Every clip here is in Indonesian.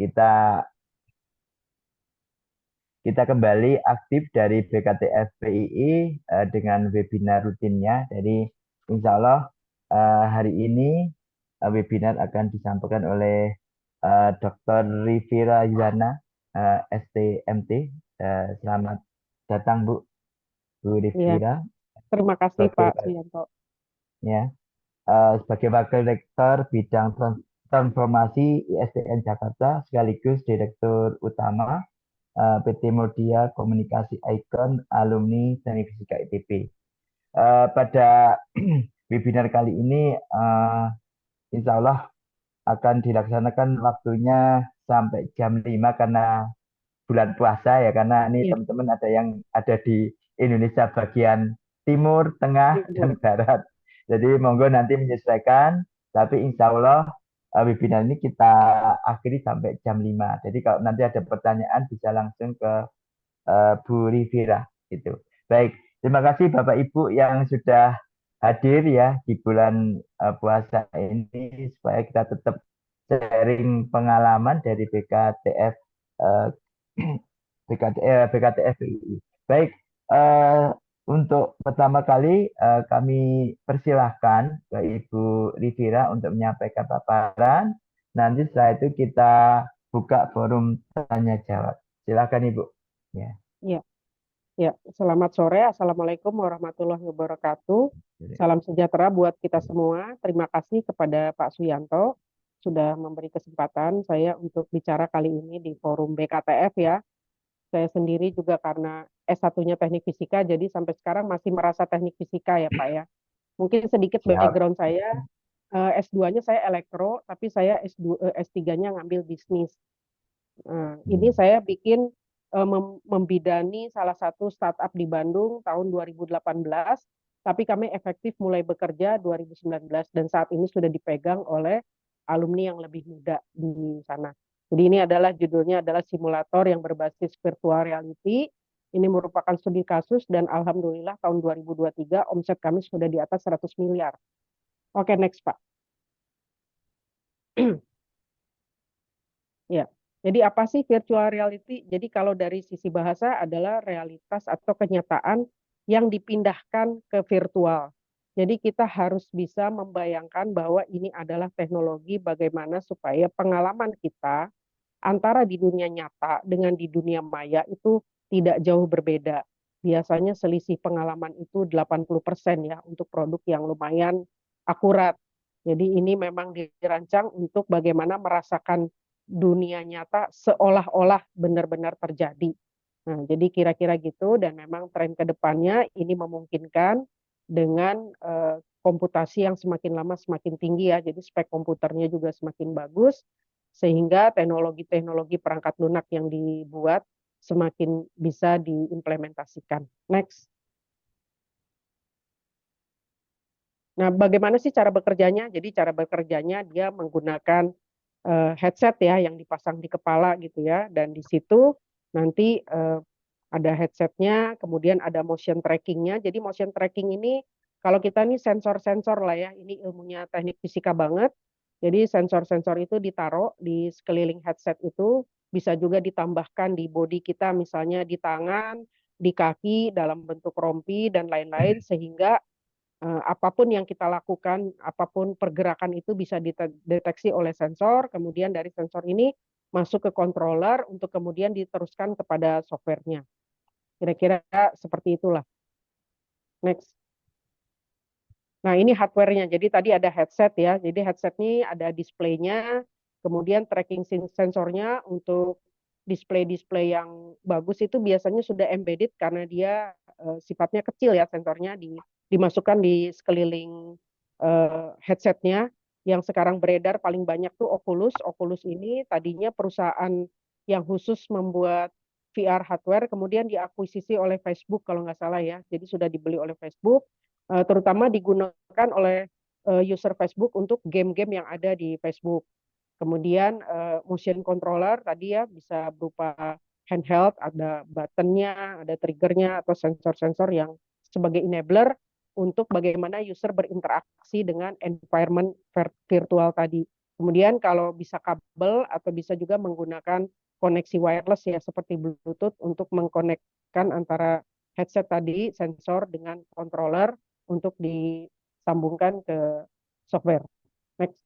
kita kita kembali aktif dari BKTF PII dengan webinar rutinnya. Jadi insya Allah hari ini webinar akan disampaikan oleh Dr. Rivira Yuwana, STMT. Selamat datang Bu Iya, Rivira. terima kasih Pak Sebagai, Suyanto. ya, sebagai Wakil Rektor Bidang Transformasi ISDN Jakarta sekaligus Direktur Utama PT Mulia Komunikasi Icon Alumni Teknik Fisika ITB. Pada webinar kali ini, insya Allah akan dilaksanakan waktunya sampai jam 5 karena bulan puasa ya, karena ini Iya, teman-teman ada yang ada di Indonesia bagian timur, tengah, dan Ibu. barat. Jadi monggo nanti menyesuaikan, tapi insya Allah webinar ini kita akhiri sampai jam 5. Jadi kalau nanti ada pertanyaan bisa langsung ke Bu Rivira gitu. Baik, terima kasih Bapak Ibu yang sudah hadir ya di bulan puasa ini supaya kita tetap sharing pengalaman dari BKTF eh, BKTF BII. Baik, eh, untuk pertama kali kami persilahkan ke Ibu Rivira untuk menyampaikan paparan. Nanti setelah itu kita buka forum tanya jawab. Silakan Ibu. Ya. Iya, ya. Selamat sore. Assalamualaikum warahmatullahi wabarakatuh. Salam sejahtera buat kita semua. Terima kasih kepada Pak Suyanto sudah memberi kesempatan saya untuk bicara kali ini di forum BKTF ya. Saya sendiri juga karena S1-nya Teknik Fisika, jadi sampai sekarang masih merasa teknik fisika ya Pak ya. Mungkin sedikit Siap. background saya, S2-nya saya elektro, tapi saya S3-nya ngambil bisnis. Nah, ini Hmm. saya bikin membidani salah satu startup di Bandung tahun 2018, tapi kami efektif mulai bekerja 2019 dan saat ini sudah dipegang oleh alumni yang lebih muda di sana. Jadi ini adalah judulnya adalah simulator yang berbasis virtual reality. Ini merupakan studi kasus dan alhamdulillah tahun 2023 omset kami sudah di atas 100 miliar. Oke, next Pak. Ya, jadi apa sih virtual reality? Jadi kalau dari sisi bahasa adalah realitas atau kenyataan yang dipindahkan ke virtual. Jadi kita harus bisa membayangkan bahwa ini adalah teknologi bagaimana supaya pengalaman kita antara di dunia nyata dengan di dunia maya itu tidak jauh berbeda. Biasanya selisih pengalaman itu 80% ya untuk produk yang lumayan akurat. Jadi ini memang dirancang untuk bagaimana merasakan dunia nyata seolah-olah benar-benar terjadi. Nah, jadi kira-kira gitu dan memang tren ke depannya ini memungkinkan dengan komputasi yang semakin lama semakin tinggi ya. Jadi spek komputernya juga semakin bagus sehingga teknologi-teknologi perangkat lunak yang dibuat semakin bisa diimplementasikan. Next. Nah, bagaimana sih cara bekerjanya? Jadi cara bekerjanya dia menggunakan headset ya yang dipasang di kepala gitu ya, dan di situ nanti ada headsetnya, kemudian ada motion trackingnya. Jadi motion tracking ini kalau kita nih sensor-sensor lah ya, ini ilmunya teknik fisika banget. Jadi sensor-sensor itu ditaruh di sekeliling headset itu, bisa juga ditambahkan di body kita, misalnya di tangan, di kaki, dalam bentuk rompi, dan lain-lain, sehingga apapun yang kita lakukan, apapun pergerakan itu bisa dideteksi oleh sensor, kemudian dari sensor ini masuk ke controller untuk kemudian diteruskan kepada softwarenya. Kira-kira seperti itulah. Next. Nah, ini hardware-nya. Jadi tadi ada headset ya. Jadi headset ini ada display-nya, kemudian tracking sensornya untuk display-display yang bagus itu biasanya sudah embedded karena dia sifatnya kecil ya sensornya dimasukkan di sekeliling headsetnya. Yang sekarang beredar paling banyak tuh Oculus. Oculus ini tadinya perusahaan yang khusus membuat VR hardware, kemudian diakuisisi oleh Facebook kalau nggak salah ya. Jadi sudah dibeli oleh Facebook, terutama digunakan oleh user Facebook untuk game-game yang ada di Facebook. Kemudian motion controller tadi ya bisa berupa handheld, ada buttonnya, ada triggernya atau sensor-sensor yang sebagai enabler untuk bagaimana user berinteraksi dengan environment virtual tadi. Kemudian kalau bisa kabel atau bisa juga menggunakan koneksi wireless ya seperti Bluetooth untuk mengkonekkan antara headset tadi, sensor dengan controller untuk disambungkan ke software. Next.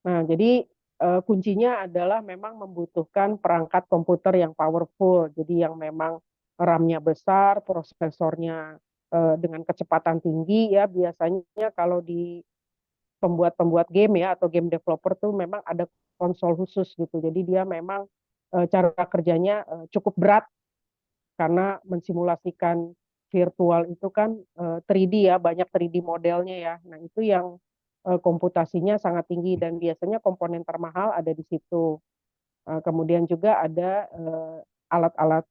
Nah, jadi kuncinya adalah memang membutuhkan perangkat komputer yang powerful, jadi yang memang RAM-nya besar, prosesornya dengan kecepatan tinggi ya. Biasanya kalau di pembuat-pembuat game ya atau game developer tuh memang ada konsol khusus gitu. Jadi dia memang cara kerjanya cukup berat karena mensimulasikan virtual itu kan 3D ya, banyak 3D modelnya ya. Nah, itu yang komputasinya sangat tinggi dan biasanya komponen termahal ada di situ. Kemudian juga ada alat-alat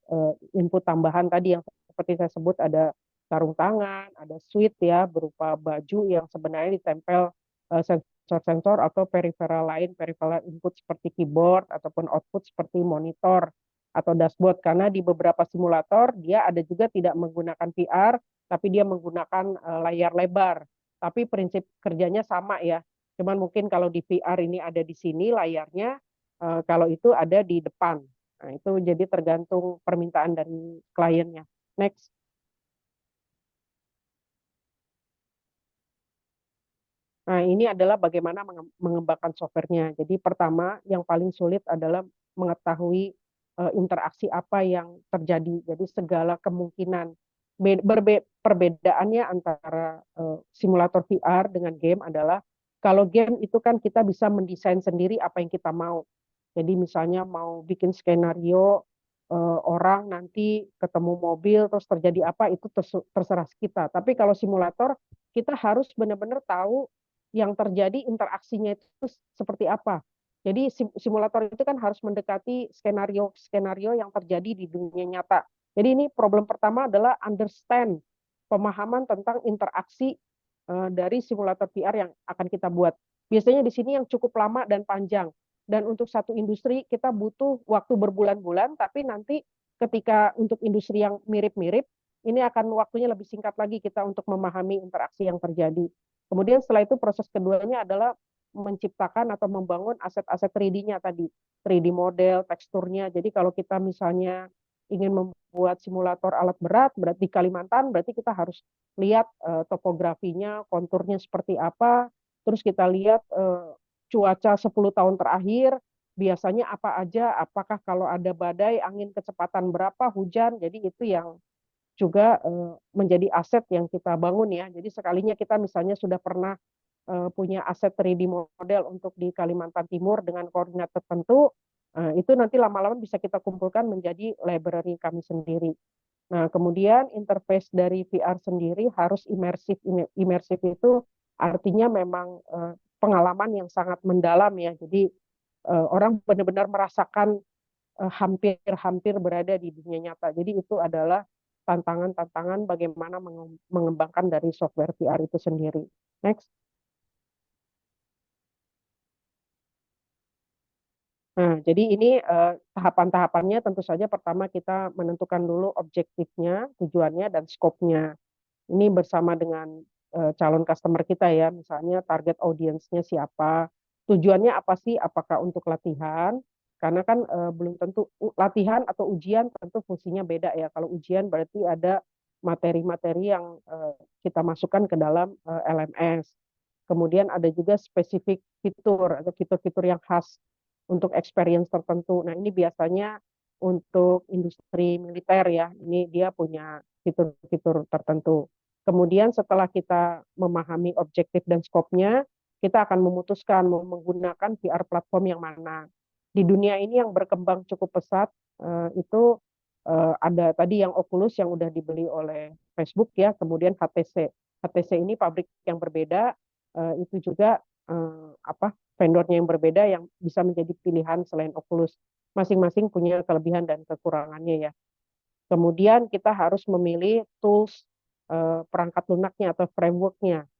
input tambahan tadi yang seperti saya sebut ada sarung tangan, ada suite ya berupa baju yang sebenarnya ditempel sensor-sensor atau peripheral lain, peripheral input seperti keyboard ataupun output seperti monitor atau dashboard karena di beberapa simulator dia ada juga tidak menggunakan VR tapi dia menggunakan layar lebar. Tapi prinsip kerjanya sama ya. Cuman mungkin kalau di VR ini ada di sini layarnya, kalau itu ada di depan. Nah, itu jadi tergantung permintaan dari kliennya. Next. Nah, ini adalah bagaimana mengembangkan softwarenya. Jadi pertama, yang paling sulit adalah mengetahui interaksi apa yang terjadi. Jadi segala kemungkinan. Perbedaannya antara simulator VR dengan game adalah kalau game itu kan kita bisa mendesain sendiri apa yang kita mau. Jadi misalnya mau bikin skenario orang nanti ketemu mobil terus terjadi apa itu terserah kita. Tapi kalau simulator kita harus benar-benar tahu yang terjadi interaksinya itu seperti apa. Jadi simulator itu kan harus mendekati skenario-skenario yang terjadi di dunia nyata. Jadi ini problem pertama adalah understand, pemahaman tentang interaksi dari simulator VR yang akan kita buat. Biasanya di sini yang cukup lama dan panjang. Dan untuk satu industri kita butuh waktu berbulan-bulan, tapi nanti ketika untuk industri yang mirip-mirip, ini akan waktunya lebih singkat lagi kita untuk memahami interaksi yang terjadi. Kemudian setelah itu proses keduanya adalah menciptakan atau membangun aset-aset 3D-nya tadi, 3D model, teksturnya. Jadi kalau kita misalnya ingin membuat simulator alat berat, berarti di Kalimantan, berarti kita harus lihat topografinya, konturnya seperti apa, terus kita lihat cuaca 10 tahun terakhir, biasanya apa aja, apakah kalau ada badai, angin kecepatan berapa, hujan, jadi itu yang juga menjadi aset yang kita bangun ya. Jadi sekalinya kita misalnya sudah pernah punya aset 3D model untuk di Kalimantan Timur dengan koordinat tertentu, itu nanti lama-lama bisa kita kumpulkan menjadi library kami sendiri. Nah, kemudian interface dari VR sendiri harus imersif. Imersif itu artinya memang pengalaman yang sangat mendalam ya. Jadi orang benar-benar merasakan hampir-hampir berada di dunia nyata. Jadi itu adalah tantangan-tantangan bagaimana mengembangkan dari software VR itu sendiri. Next. Nah, jadi ini tahapan-tahapannya tentu saja pertama kita menentukan dulu objektifnya, tujuannya, dan skopnya. Ini bersama dengan calon customer kita ya, misalnya target audiensnya siapa, tujuannya apa sih, apakah untuk latihan, karena kan belum tentu latihan atau ujian tentu fungsinya beda ya. Kalau ujian berarti ada materi-materi yang kita masukkan ke dalam LMS. Kemudian ada juga spesifik fitur atau fitur-fitur yang khas untuk experience tertentu. Nah, ini biasanya untuk industri militer ya, ini dia punya fitur-fitur tertentu. Kemudian setelah kita memahami objektif dan skopnya, kita akan memutuskan mau menggunakan VR platform yang mana. Di dunia ini yang berkembang cukup pesat, itu ada tadi yang Oculus yang udah dibeli oleh Facebook ya, kemudian HTC. HTC ini pabrik yang berbeda, itu juga apa vendornya yang berbeda yang bisa menjadi pilihan selain Oculus. Masing-masing punya kelebihan dan kekurangannya ya. Kemudian kita harus memilih tools perangkat lunaknya atau frameworknya.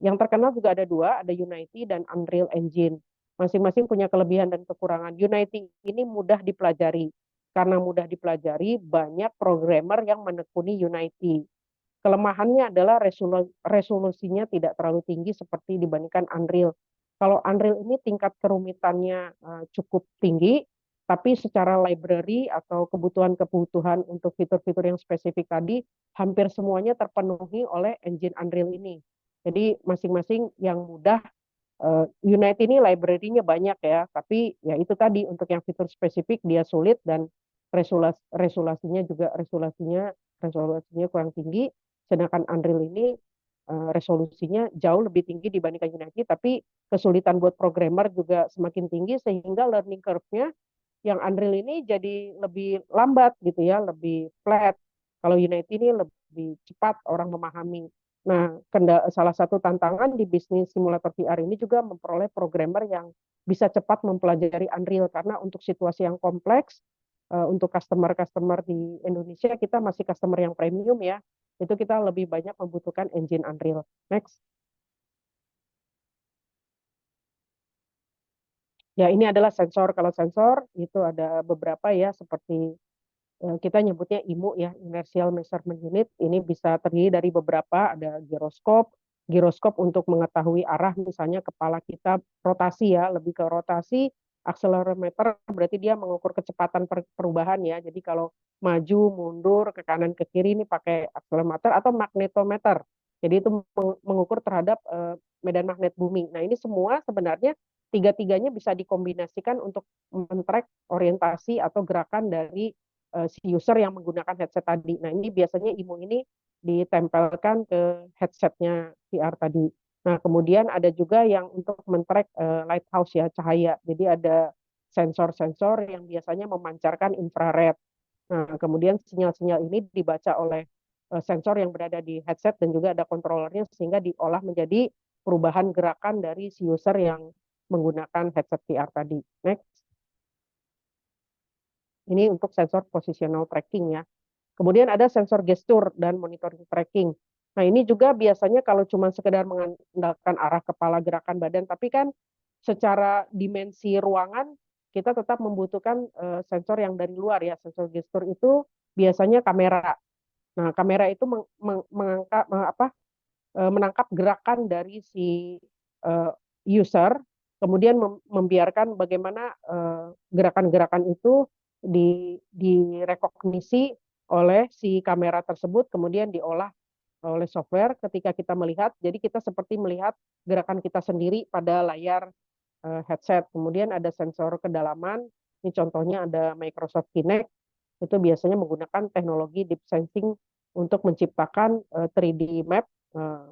Yang terkenal juga ada dua, ada Unity dan Unreal Engine. Masing-masing punya kelebihan dan kekurangan. Unity ini mudah dipelajari. Karena mudah dipelajari, banyak programmer yang menekuni Unity. kelemahannya adalah resolusinya tidak terlalu tinggi seperti dibandingkan Unreal. Kalau Unreal ini tingkat kerumitannya cukup tinggi, tapi secara library atau kebutuhan-kebutuhan untuk fitur-fitur yang spesifik tadi, hampir semuanya terpenuhi oleh engine Unreal ini. Jadi masing-masing yang mudah, Unity ini library-nya banyak ya, tapi ya itu tadi untuk yang fitur spesifik dia sulit dan resolusinya kurang tinggi. Sedangkan Unreal ini resolusinya jauh lebih tinggi dibandingkan Unity, tapi kesulitan buat programmer juga semakin tinggi sehingga learning curve-nya yang Unreal ini jadi lebih lambat gitu ya, lebih flat. Kalau Unity ini lebih cepat orang memahami. Nah, salah satu tantangan di bisnis simulator VR ini juga memperoleh programmer yang bisa cepat mempelajari Unreal karena untuk situasi yang kompleks, untuk customer-customer di Indonesia kita masih customer yang premium ya, itu kita lebih banyak membutuhkan engine Unreal. Next. Ya, ini adalah sensor. Kalau sensor itu ada beberapa ya, seperti kita nyebutnya IMU ya, Inertial Measurement Unit. Ini bisa terdiri dari beberapa, ada giroskop untuk mengetahui arah, misalnya kepala kita rotasi ya, lebih ke rotasi. Akselerometer berarti dia mengukur kecepatan perubahan ya. Jadi kalau maju, mundur, ke kanan, ke kiri ini pakai akselerometer atau magnetometer. Jadi itu mengukur terhadap medan magnet bumi. Nah ini semua sebenarnya tiga-tiganya bisa dikombinasikan untuk men-track orientasi atau gerakan dari si user yang menggunakan headset tadi. Nah, ini biasanya IMU ini ditempelkan ke headsetnya VR tadi. Nah, kemudian ada juga yang untuk men-track lighthouse ya, cahaya. Jadi ada sensor-sensor yang biasanya memancarkan infrared. Nah, kemudian sinyal-sinyal ini dibaca oleh sensor yang berada di headset dan juga ada kontrolernya sehingga diolah menjadi perubahan gerakan dari si user yang menggunakan headset VR tadi. Next. Ini untuk sensor positional tracking ya. Kemudian ada sensor gestur dan monitoring tracking. Nah, ini juga biasanya kalau cuma sekedar mengandalkan arah kepala, gerakan badan, tapi kan secara dimensi ruangan kita tetap membutuhkan sensor yang dari luar ya. Sensor gestur itu biasanya kamera. Nah, kamera itu menangkap gerakan dari si user, kemudian membiarkan bagaimana gerakan-gerakan itu direkognisi oleh si kamera tersebut, kemudian diolah oleh software ketika kita melihat. Jadi kita seperti melihat gerakan kita sendiri pada layar headset. Kemudian ada sensor kedalaman, ini contohnya ada Microsoft Kinect, itu biasanya menggunakan teknologi deep sensing untuk menciptakan 3D map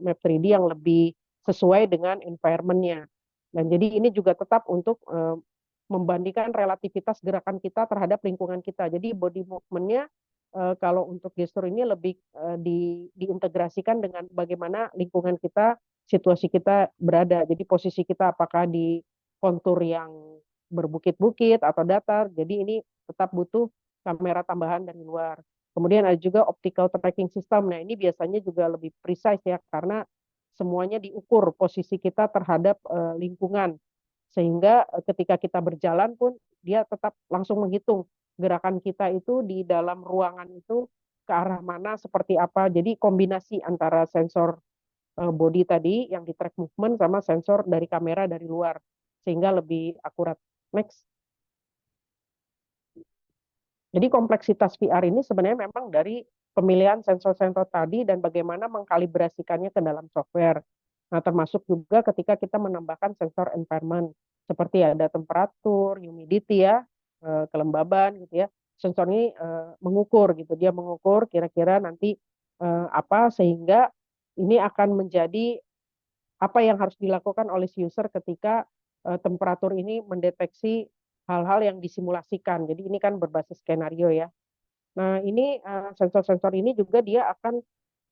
3D yang lebih sesuai dengan environment-nya. Dan jadi ini juga tetap untuk membandingkan relativitas gerakan kita terhadap lingkungan kita. Jadi body movement-nya kalau untuk gestur ini lebih diintegrasikan dengan bagaimana lingkungan kita, situasi kita berada. Jadi posisi kita apakah di kontur yang berbukit-bukit atau datar. Jadi ini tetap butuh kamera tambahan dari luar. Kemudian ada juga optical tracking system. Nah, ini biasanya juga lebih precise ya karena semuanya diukur posisi kita terhadap lingkungan. Sehingga ketika kita berjalan pun dia tetap langsung menghitung gerakan kita itu di dalam ruangan itu ke arah mana, seperti apa. Jadi kombinasi antara sensor body tadi yang di track movement sama sensor dari kamera dari luar sehingga lebih akurat. Next. Jadi kompleksitas VR ini sebenarnya memang dari pemilihan sensor-sensor tadi dan bagaimana mengkalibrasikannya ke dalam software. Nah, termasuk juga ketika kita menambahkan sensor environment seperti ada temperatur, humidity ya, kelembaban gitu ya. Sensor ini mengukur gitu, dia mengukur kira-kira nanti apa sehingga ini akan menjadi apa yang harus dilakukan oleh si user ketika temperatur ini mendeteksi hal-hal yang disimulasikan. Jadi ini kan berbasis skenario ya. Nah, ini sensor-sensor ini juga dia akan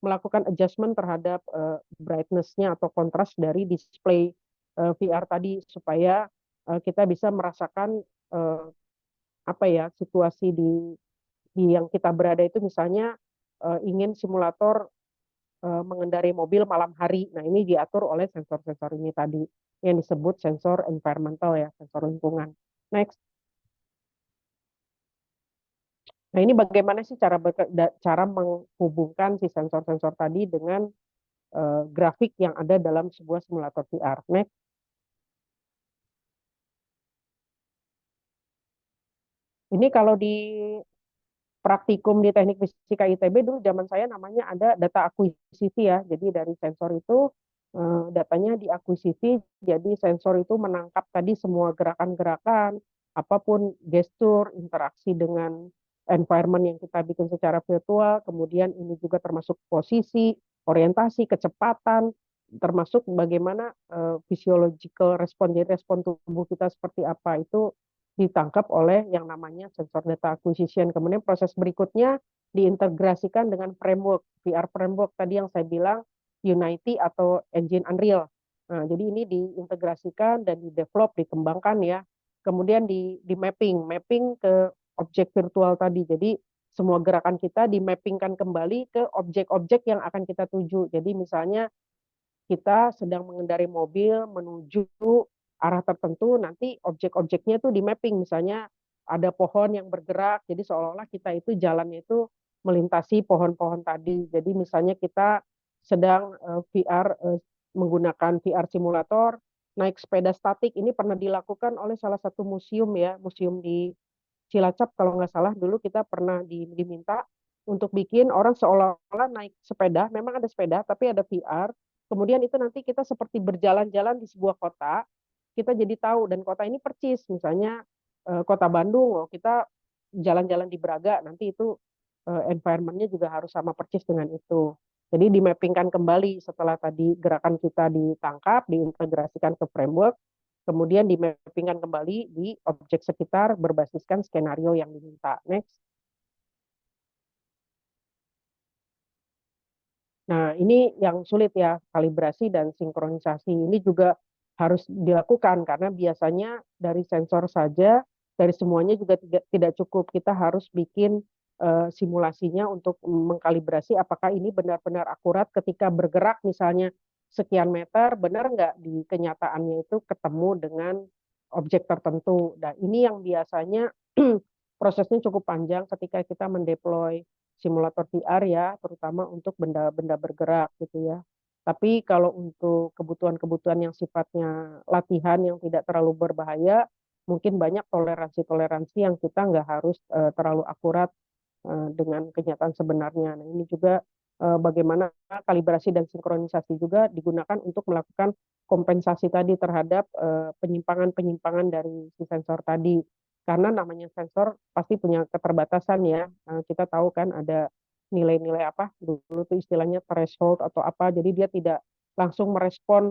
melakukan adjustment terhadap brightness-nya atau kontras dari display VR tadi supaya kita bisa merasakan apa ya situasi di yang kita berada itu, misalnya ingin simulator mengendarai mobil malam hari. Nah, ini diatur oleh sensor-sensor ini tadi yang disebut sensor environmental ya, sensor lingkungan. Next. Nah, ini bagaimana sih cara menghubungkan si sensor-sensor tadi dengan grafik yang ada dalam sebuah simulator VR. Next. Ini kalau di praktikum di Teknik Fisika ITB dulu zaman saya namanya ada data akuisisi ya. Jadi dari sensor itu datanya diakuisisi, jadi sensor itu menangkap tadi semua gerakan-gerakan, apapun gestur, interaksi dengan environment yang kita bikin secara virtual, kemudian ini juga termasuk posisi, orientasi, kecepatan, termasuk bagaimana physiological response, jadi respon tubuh kita seperti apa itu ditangkap oleh yang namanya sensor data acquisition. Kemudian proses berikutnya diintegrasikan dengan framework, VR framework tadi yang saya bilang Unity atau Engine Unreal. Nah, jadi ini diintegrasikan dan di-develop, dikembangkan ya. Kemudian di mapping ke objek virtual tadi. Jadi semua gerakan kita di-mappingkan kembali ke objek-objek yang akan kita tuju. Jadi misalnya kita sedang mengendarai mobil menuju arah tertentu, nanti objek-objeknya itu di mapping, misalnya ada pohon yang bergerak, jadi seolah-olah kita itu jalannya itu melintasi pohon-pohon tadi. Jadi misalnya kita sedang VR menggunakan VR simulator naik sepeda statik, ini pernah dilakukan oleh salah satu museum ya, museum di Cilacap kalau nggak salah dulu kita pernah diminta untuk bikin orang seolah-olah naik sepeda, memang ada sepeda tapi ada VR. Kemudian itu nanti kita seperti berjalan-jalan di sebuah kota, kita jadi tahu dan kota ini percis, misalnya kota Bandung, oh, kita jalan-jalan di Braga, nanti itu environment-nya juga harus sama percis dengan itu. Jadi dimappingkan kembali setelah tadi gerakan kita ditangkap, diintegrasikan ke framework, kemudian dimappingkan kembali di objek sekitar berbasiskan skenario yang diminta. Next. Nah, ini yang sulit ya, kalibrasi dan sinkronisasi. Ini juga harus dilakukan karena biasanya dari sensor saja, dari semuanya juga tidak cukup. Kita harus bikin simulasinya untuk mengkalibrasi apakah ini benar-benar akurat ketika bergerak misalnya sekian meter, benar nggak di kenyataannya itu ketemu dengan objek tertentu. Nah, ini yang biasanya prosesnya cukup panjang ketika kita mendeploy simulator VR ya, terutama untuk benda-benda bergerak gitu ya. Tapi kalau untuk kebutuhan-kebutuhan yang sifatnya latihan yang tidak terlalu berbahaya, mungkin banyak toleransi-toleransi yang kita nggak harus terlalu akurat dengan kenyataan sebenarnya. Nah, ini juga bagaimana kalibrasi dan sinkronisasi juga digunakan untuk melakukan kompensasi tadi terhadap penyimpangan-penyimpangan dari si sensor tadi. Karena namanya sensor pasti punya keterbatasan ya. Kita tahu kan ada nilai-nilai apa dulu tuh istilahnya threshold atau apa. Jadi dia tidak langsung merespon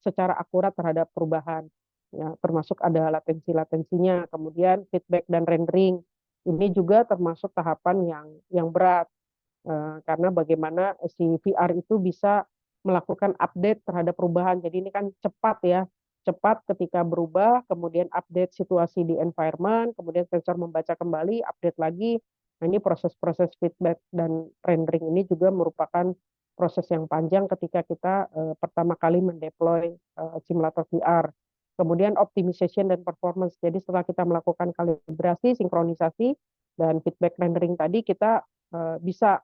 secara akurat terhadap perubahan. Ya, termasuk ada latensi-latensinya, kemudian feedback dan rendering. Ini juga termasuk tahapan yang berat karena bagaimana si VR itu bisa melakukan update terhadap perubahan. Jadi ini kan cepat ya, cepat ketika berubah, kemudian update situasi di environment, kemudian sensor membaca kembali, update lagi. Nah, ini proses-proses feedback dan rendering ini juga merupakan proses yang panjang ketika kita pertama kali mendeploy simulator VR. Kemudian optimization dan performance. Jadi setelah kita melakukan kalibrasi, sinkronisasi, dan feedback rendering tadi, kita bisa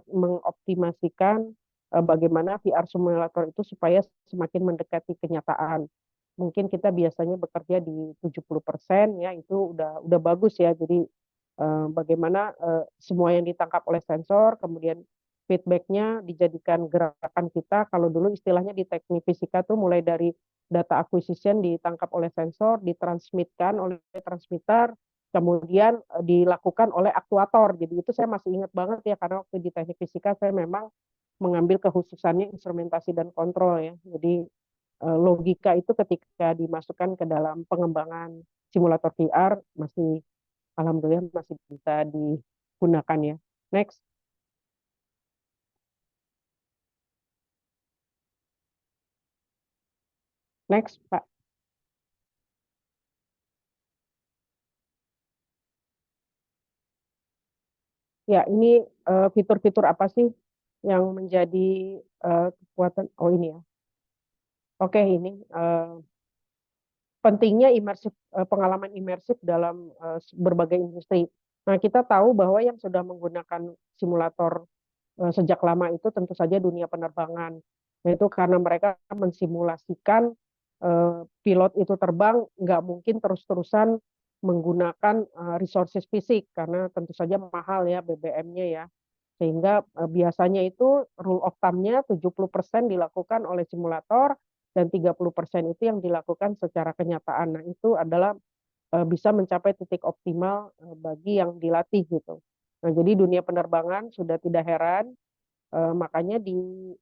mengoptimasikan bagaimana VR simulator itu supaya semakin mendekati kenyataan. Mungkin kita biasanya bekerja di 70% ya, itu udah bagus ya. Jadi bagaimana semua yang ditangkap oleh sensor, kemudian feedbacknya dijadikan gerakan kita. Kalau dulu istilahnya di teknik fisika tuh mulai dari data acquisition ditangkap oleh sensor, ditransmitkan oleh transmitter, kemudian dilakukan oleh aktuator. Jadi itu saya masih ingat banget ya, karena waktu di teknik fisika saya memang mengambil kekhususannya instrumentasi dan kontrol ya. Jadi logika itu ketika dimasukkan ke dalam pengembangan simulator VR masih alhamdulillah masih bisa digunakan ya. Next. Next, Pak. Ya, ini fitur-fitur apa sih yang menjadi kekuatan? Oh, ini ya. Oke, ini pentingnya imersif, pengalaman imersif dalam berbagai industri. Nah, kita tahu bahwa yang sudah menggunakan simulator sejak lama itu tentu saja dunia penerbangan. Yaitu karena mereka mensimulasikan pilot itu terbang nggak mungkin terus-terusan menggunakan resources fisik karena tentu saja mahal ya BBM-nya ya. Sehingga biasanya itu rule of thumb-nya 70% dilakukan oleh simulator dan 30% itu yang dilakukan secara kenyataan. Nah, itu adalah bisa mencapai titik optimal bagi yang dilatih gitu. Nah, jadi dunia penerbangan sudah tidak heran, makanya di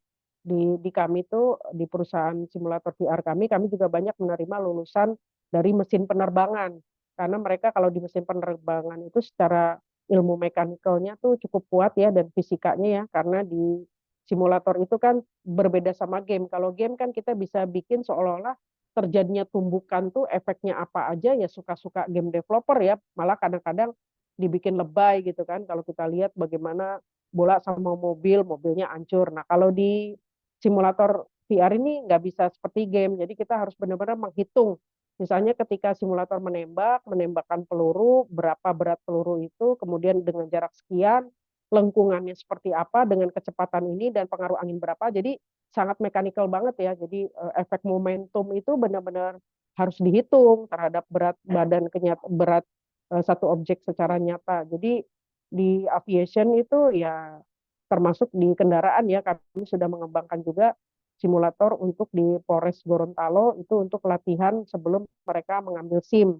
kami tuh di perusahaan simulator VR kami juga banyak menerima lulusan dari mesin penerbangan karena mereka kalau di mesin penerbangan itu secara ilmu mekanikalnya tuh cukup kuat ya dan fisikanya ya karena di simulator itu kan berbeda sama game. Kalau game kan kita bisa bikin seolah-olah terjadinya tumbukan tuh efeknya apa aja ya suka-suka game developer ya. Malah kadang-kadang dibikin lebay gitu kan kalau kita lihat bagaimana bola sama mobil, mobilnya hancur. Nah, kalau di simulator VR ini nggak bisa seperti game, jadi kita harus benar-benar menghitung. Misalnya ketika simulator menembakkan peluru, berapa berat peluru itu, kemudian dengan jarak sekian, lengkungannya seperti apa, dengan kecepatan ini, dan pengaruh angin berapa. Jadi sangat mekanikal banget ya. Jadi efek momentum itu benar-benar harus dihitung terhadap berat badan berat satu objek secara nyata. Jadi di aviation itu ya termasuk di kendaraan ya kami sudah mengembangkan juga simulator untuk di Polres Gorontalo itu untuk latihan sebelum mereka mengambil SIM.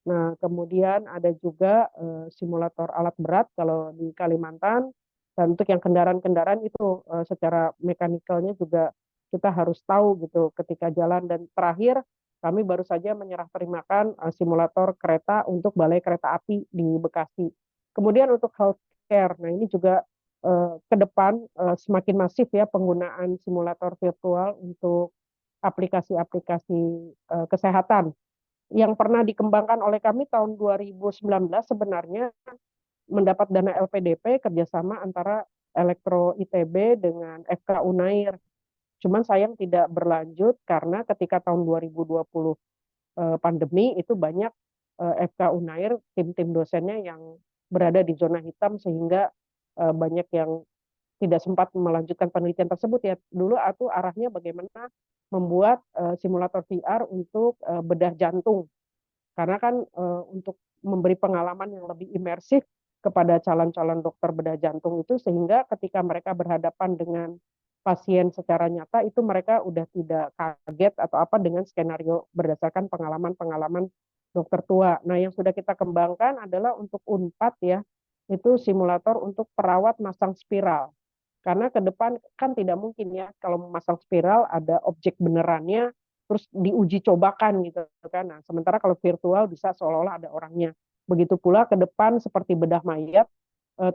Nah, kemudian ada juga simulator alat berat kalau di Kalimantan dan untuk yang kendaraan-kendaraan itu secara mekanikalnya juga kita harus tahu gitu ketika jalan dan terakhir kami baru saja menyerah terimakan simulator kereta untuk Balai Kereta Api di Bekasi. Kemudian untuk healthcare, nah ini juga ke depan semakin masif ya penggunaan simulator virtual untuk aplikasi-aplikasi kesehatan. Yang pernah dikembangkan oleh kami tahun 2019 sebenarnya mendapat dana LPDP kerjasama antara Elektro ITB dengan FK Unair. Cuman sayang tidak berlanjut karena ketika tahun 2020 pandemi itu banyak FK Unair tim-tim dosennya yang berada di zona hitam sehingga banyak yang tidak sempat melanjutkan penelitian tersebut ya. Dulu aku arahnya bagaimana membuat simulator VR untuk bedah jantung. Karena kan untuk memberi pengalaman yang lebih imersif kepada calon-calon dokter bedah jantung itu sehingga ketika mereka berhadapan dengan pasien secara nyata itu mereka udah tidak kaget atau apa dengan skenario berdasarkan pengalaman-pengalaman dokter tua. Nah, yang sudah kita kembangkan adalah untuk Unpad ya, itu simulator untuk perawat masang spiral. Karena ke depan kan tidak mungkin ya kalau memasang spiral ada objek benerannya terus diuji cobakan gitu kan. Nah, sementara kalau virtual bisa seolah-olah ada orangnya. Begitu pula ke depan seperti bedah mayat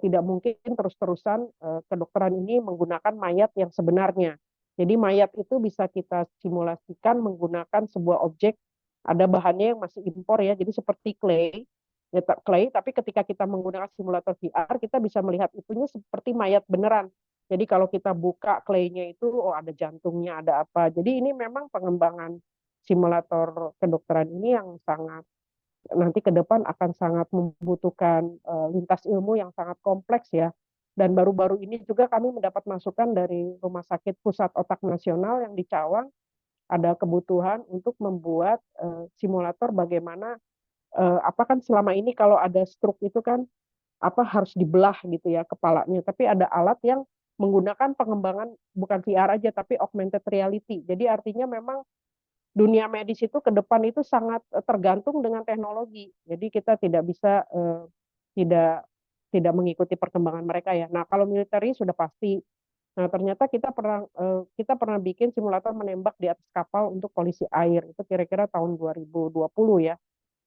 tidak mungkin terus-terusan kedokteran ini menggunakan mayat yang sebenarnya. Jadi mayat itu bisa kita simulasikan menggunakan sebuah objek ada bahannya yang masih impor ya. Jadi seperti clay, ya, clay tapi ketika kita menggunakan simulator VR kita bisa melihat itunya seperti mayat beneran. Jadi kalau kita buka clay-nya itu, oh ada jantungnya, ada apa. Jadi ini memang pengembangan simulator kedokteran ini yang sangat nanti ke depan akan sangat membutuhkan lintas ilmu yang sangat kompleks ya. Dan baru-baru ini juga kami mendapat masukan dari Rumah Sakit Pusat Otak Nasional yang di Cawang ada kebutuhan untuk membuat simulator bagaimana apa kan selama ini kalau ada stroke itu kan apa harus dibelah gitu ya kepalanya. Tapi ada alat yang menggunakan pengembangan bukan VR aja tapi augmented reality. Jadi artinya memang dunia medis itu ke depan itu sangat tergantung dengan teknologi. Jadi kita tidak bisa tidak tidak mengikuti perkembangan mereka ya. Nah, kalau militer sudah pasti. Nah, ternyata kita pernah bikin simulator menembak di atas kapal untuk polisi air. Itu kira-kira tahun 2020 ya.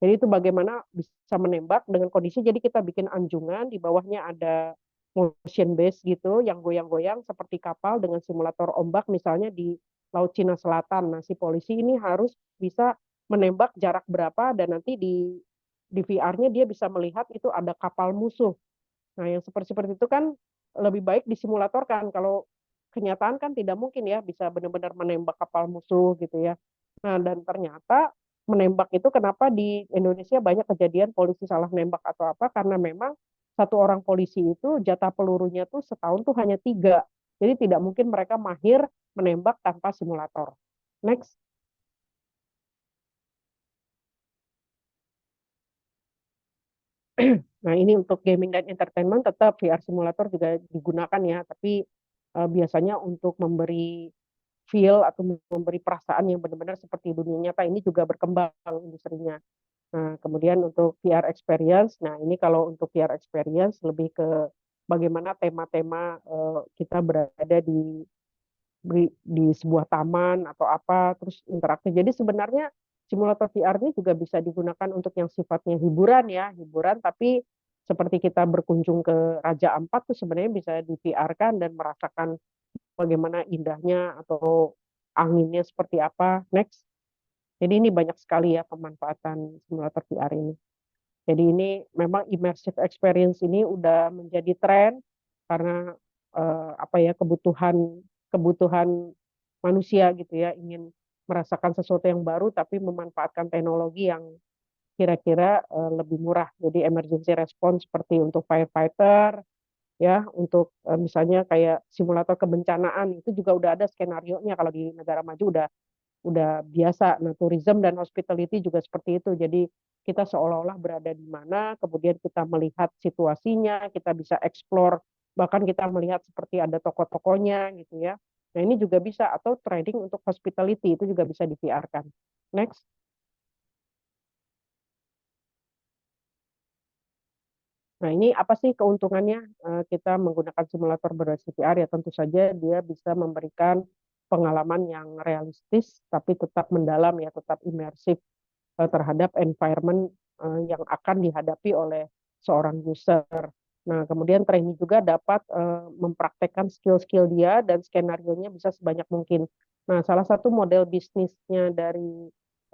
Jadi itu bagaimana bisa menembak dengan kondisi jadi kita bikin anjungan di bawahnya ada motion base gitu yang goyang-goyang seperti kapal dengan simulator ombak misalnya di Laut Cina Selatan. Nah, si polisi ini harus bisa menembak jarak berapa dan nanti di VR-nya dia bisa melihat itu ada kapal musuh. Nah, yang seperti itu kan lebih baik disimulatorkan. Kalau kenyataan kan tidak mungkin ya bisa benar-benar menembak kapal musuh gitu ya. Nah, dan ternyata menembak itu kenapa di Indonesia banyak kejadian polisi salah nembak atau apa, karena memang satu orang polisi itu jatah pelurunya tuh setahun tuh hanya 3. Jadi tidak mungkin mereka mahir menembak tanpa simulator. Next. Nah, ini untuk gaming dan entertainment tetap VR simulator juga digunakan ya, tapi biasanya untuk memberi feel atau memberi perasaan yang benar-benar seperti dunia nyata ini juga berkembang industrinya. Nah, kemudian untuk VR experience, nah ini kalau untuk VR experience lebih ke bagaimana tema-tema kita berada di sebuah taman atau apa, terus interaktif. Jadi sebenarnya simulator VR ini juga bisa digunakan untuk yang sifatnya hiburan ya, hiburan, tapi seperti kita berkunjung ke Raja Ampat tuh sebenarnya bisa di VR-kan dan merasakan bagaimana indahnya atau anginnya seperti apa. Next. Jadi ini banyak sekali ya pemanfaatan simulator VR ini. Jadi ini memang immersive experience ini udah menjadi tren karena apa ya, kebutuhan kebutuhan manusia gitu ya, ingin merasakan sesuatu yang baru tapi memanfaatkan teknologi yang kira-kira lebih murah. Jadi emergency response seperti untuk firefighter ya, untuk misalnya kayak simulator kebencanaan itu juga udah ada skenario-nya, kalau di negara maju udah biasa. Nah, tourism dan hospitality juga seperti itu. Jadi kita seolah-olah berada di mana, kemudian kita melihat situasinya, kita bisa explore, bahkan kita melihat seperti ada toko-tokonya gitu ya. Nah, ini juga bisa, atau trading untuk hospitality itu juga bisa di VR-kan. Next. Nah, ini apa sih keuntungannya kita menggunakan simulator berbasis VR? Ya tentu saja dia bisa memberikan pengalaman yang realistis, tapi tetap mendalam ya, tetap imersif terhadap environment yang akan dihadapi oleh seorang user. Nah, kemudian trainee juga dapat mempraktekkan skill-skill dia dan skenario-nya bisa sebanyak mungkin. Nah, salah satu model bisnisnya dari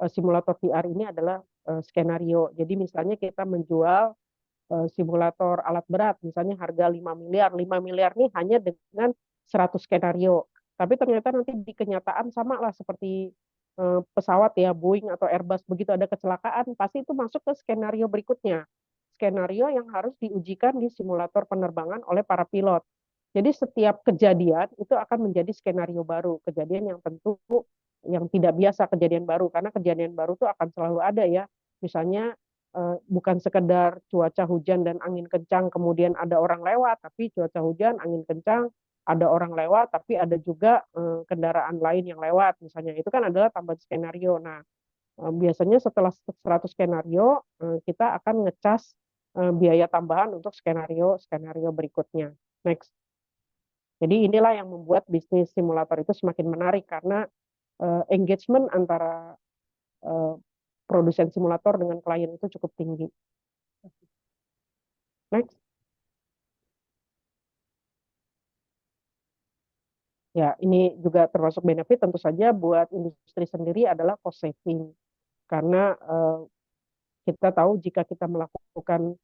simulator VR ini adalah skenario. Jadi misalnya kita menjual simulator alat berat, misalnya harga 5 miliar. 5 miliar nih hanya dengan 100 skenario. Tapi ternyata nanti di kenyataan sama lah seperti pesawat ya, Boeing atau Airbus, begitu ada kecelakaan, pasti itu masuk ke skenario berikutnya. Skenario yang harus diujikan di simulator penerbangan oleh para pilot. Jadi setiap kejadian itu akan menjadi skenario baru, kejadian yang tentu yang tidak biasa, kejadian baru, karena kejadian baru itu akan selalu ada ya. Misalnya bukan sekedar cuaca hujan dan angin kencang kemudian ada orang lewat, tapi cuaca hujan, angin kencang, ada orang lewat, tapi ada juga kendaraan lain yang lewat misalnya. Itu kan adalah tambahan skenario. Nah, biasanya setelah 100 skenario kita akan ngecas biaya tambahan untuk skenario berikutnya. Next. Jadi inilah yang membuat bisnis simulator itu semakin menarik karena engagement antara uh, produsen simulator dengan klien itu cukup tinggi. Next. Ya, ini juga termasuk benefit tentu saja buat industri sendiri adalah cost saving. Karena kita tahu jika kita melakukan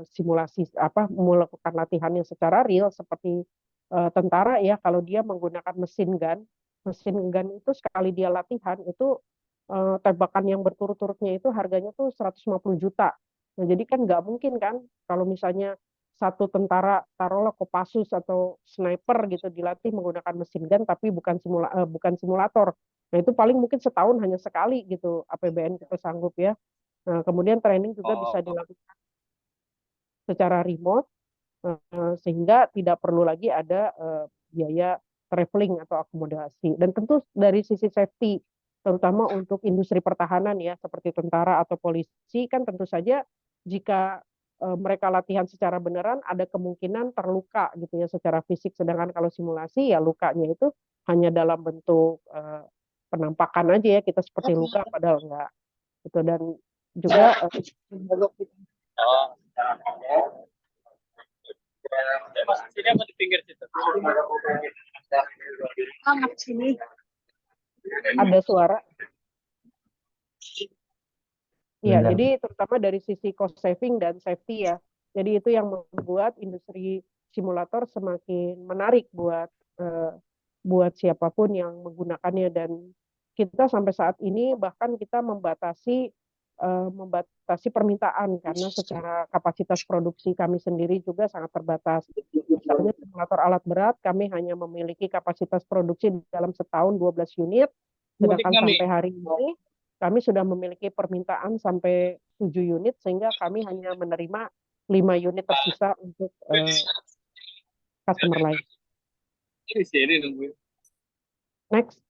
simulasi apa melakukan latihannya secara real seperti tentara ya, kalau dia menggunakan mesin gun itu sekali dia latihan itu tembakan yang berturut-turutnya itu harganya tuh 150 juta. Nah, jadi kan nggak mungkin kan kalau misalnya satu tentara taruhlah Kopassus atau sniper gitu dilatih menggunakan mesin gun tapi bukan simulator. Nah, itu paling mungkin setahun hanya sekali gitu APBN kita sanggup ya. Nah, kemudian training juga bisa dilakukan secara remote sehingga tidak perlu lagi ada biaya traveling atau akomodasi. Dan tentu dari sisi safety, terutama untuk industri pertahanan ya, seperti tentara atau polisi, kan tentu saja jika mereka latihan secara beneran, ada kemungkinan terluka gitu ya secara fisik. Sedangkan kalau simulasi ya lukanya itu hanya dalam bentuk penampakan aja ya, kita seperti luka padahal enggak. Gitu. Dan juga sini apa di pinggir situ? ada suara. Iya, Benar. jadi terutama dari sisi cost saving dan safety ya. Jadi itu yang membuat industri simulator semakin menarik buat siapapun yang menggunakannya, dan kita sampai saat ini bahkan kita membatasi permintaan karena secara kapasitas produksi kami sendiri juga sangat terbatas. Misalnya simulator alat berat kami hanya memiliki kapasitas produksi dalam setahun 12 unit, sedangkan sampai hari ini kami sudah memiliki permintaan sampai 7 unit sehingga kami hanya menerima 5 unit tersisa untuk customer lain. Next.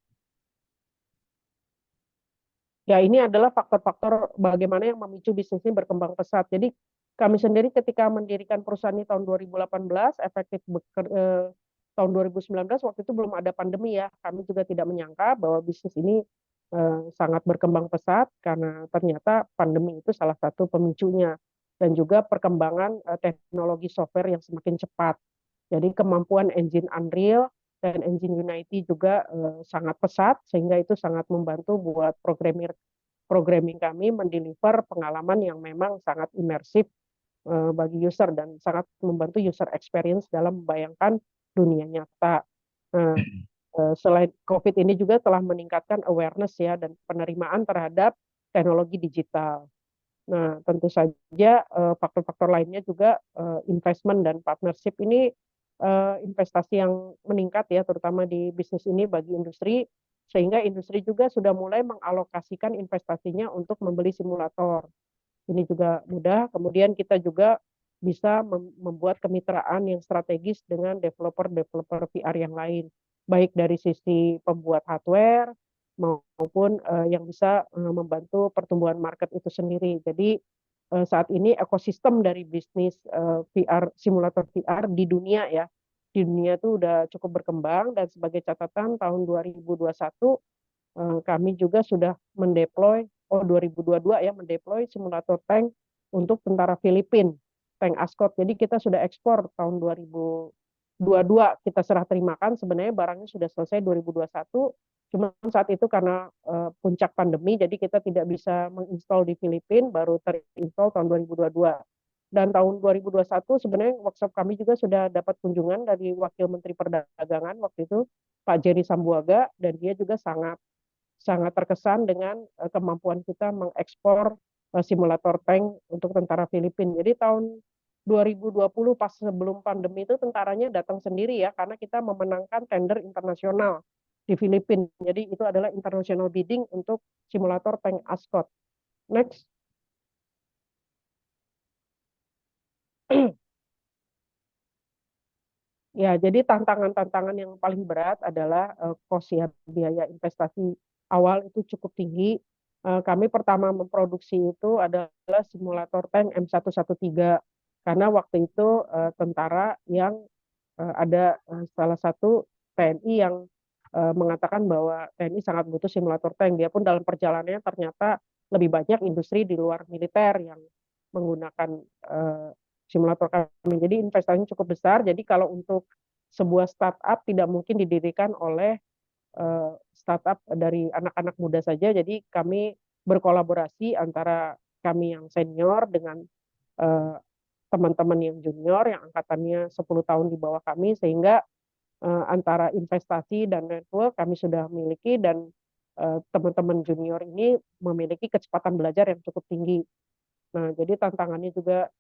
Ya, ini adalah faktor-faktor bagaimana yang memicu bisnis ini berkembang pesat. Jadi kami sendiri ketika mendirikan perusahaan ini tahun 2018, efektif tahun 2019, waktu itu belum ada pandemi ya. Kami juga tidak menyangka bahwa bisnis ini sangat berkembang pesat karena ternyata pandemi itu salah satu pemicunya. Dan juga perkembangan teknologi software yang semakin cepat. Jadi kemampuan engine Unreal dan engine Unity juga sangat pesat sehingga itu sangat membantu buat programming kami mendeliver pengalaman yang memang sangat imersif bagi user dan sangat membantu user experience dalam membayangkan dunia nyata. Selain COVID ini juga telah meningkatkan awareness ya dan penerimaan terhadap teknologi digital. Nah, tentu saja faktor-faktor lainnya juga investment dan partnership ini investasi yang meningkat ya, terutama di bisnis ini bagi industri, sehingga industri juga sudah mulai mengalokasikan investasinya untuk membeli simulator. Ini juga mudah. Kemudian kita juga bisa membuat kemitraan yang strategis dengan developer VR yang lain, baik dari sisi pembuat hardware maupun yang bisa membantu pertumbuhan market itu sendiri. Jadi saat ini ekosistem dari bisnis VR, simulator VR di dunia ya, di dunia itu udah cukup berkembang dan sebagai catatan tahun 2021 kami juga sudah mendeploy, 2022 ya, mendeploy simulator tank untuk tentara Filipina, tank Ascot. Jadi kita sudah ekspor tahun 2022, kita serah terimakan, sebenarnya barangnya sudah selesai 2021, cuma saat itu karena puncak pandemi, jadi kita tidak bisa menginstall di Filipina, baru terinstall tahun 2022. Dan tahun 2021 sebenarnya workshop kami juga sudah dapat kunjungan dari Wakil Menteri Perdagangan waktu itu, Pak Jerry Sambuaga, dan dia juga sangat terkesan dengan kemampuan kita mengekspor simulator tank untuk tentara Filipina. Jadi tahun 2020 pas sebelum pandemi itu tentaranya datang sendiri ya, karena kita memenangkan tender internasional di Filipina. Jadi itu adalah international bidding untuk simulator tank Ascot. Next. Ya, jadi tantangan-tantangan yang paling berat adalah cost ya, biaya investasi awal itu cukup tinggi. Kami pertama memproduksi itu adalah simulator tank M113 karena waktu itu tentara yang ada salah satu TNI yang mengatakan bahwa TNI sangat butuh simulator tank. Dia pun dalam perjalanannya ternyata lebih banyak industri di luar militer yang menggunakan simulator kami. Jadi investasinya cukup besar. Jadi kalau untuk sebuah startup tidak mungkin didirikan oleh startup dari anak-anak muda saja. Jadi kami berkolaborasi antara kami yang senior dengan teman-teman yang junior yang angkatannya 10 tahun di bawah kami, sehingga antara investasi dan network kami sudah miliki dan teman-teman junior ini memiliki kecepatan belajar yang cukup tinggi. Nah, jadi tantangannya juga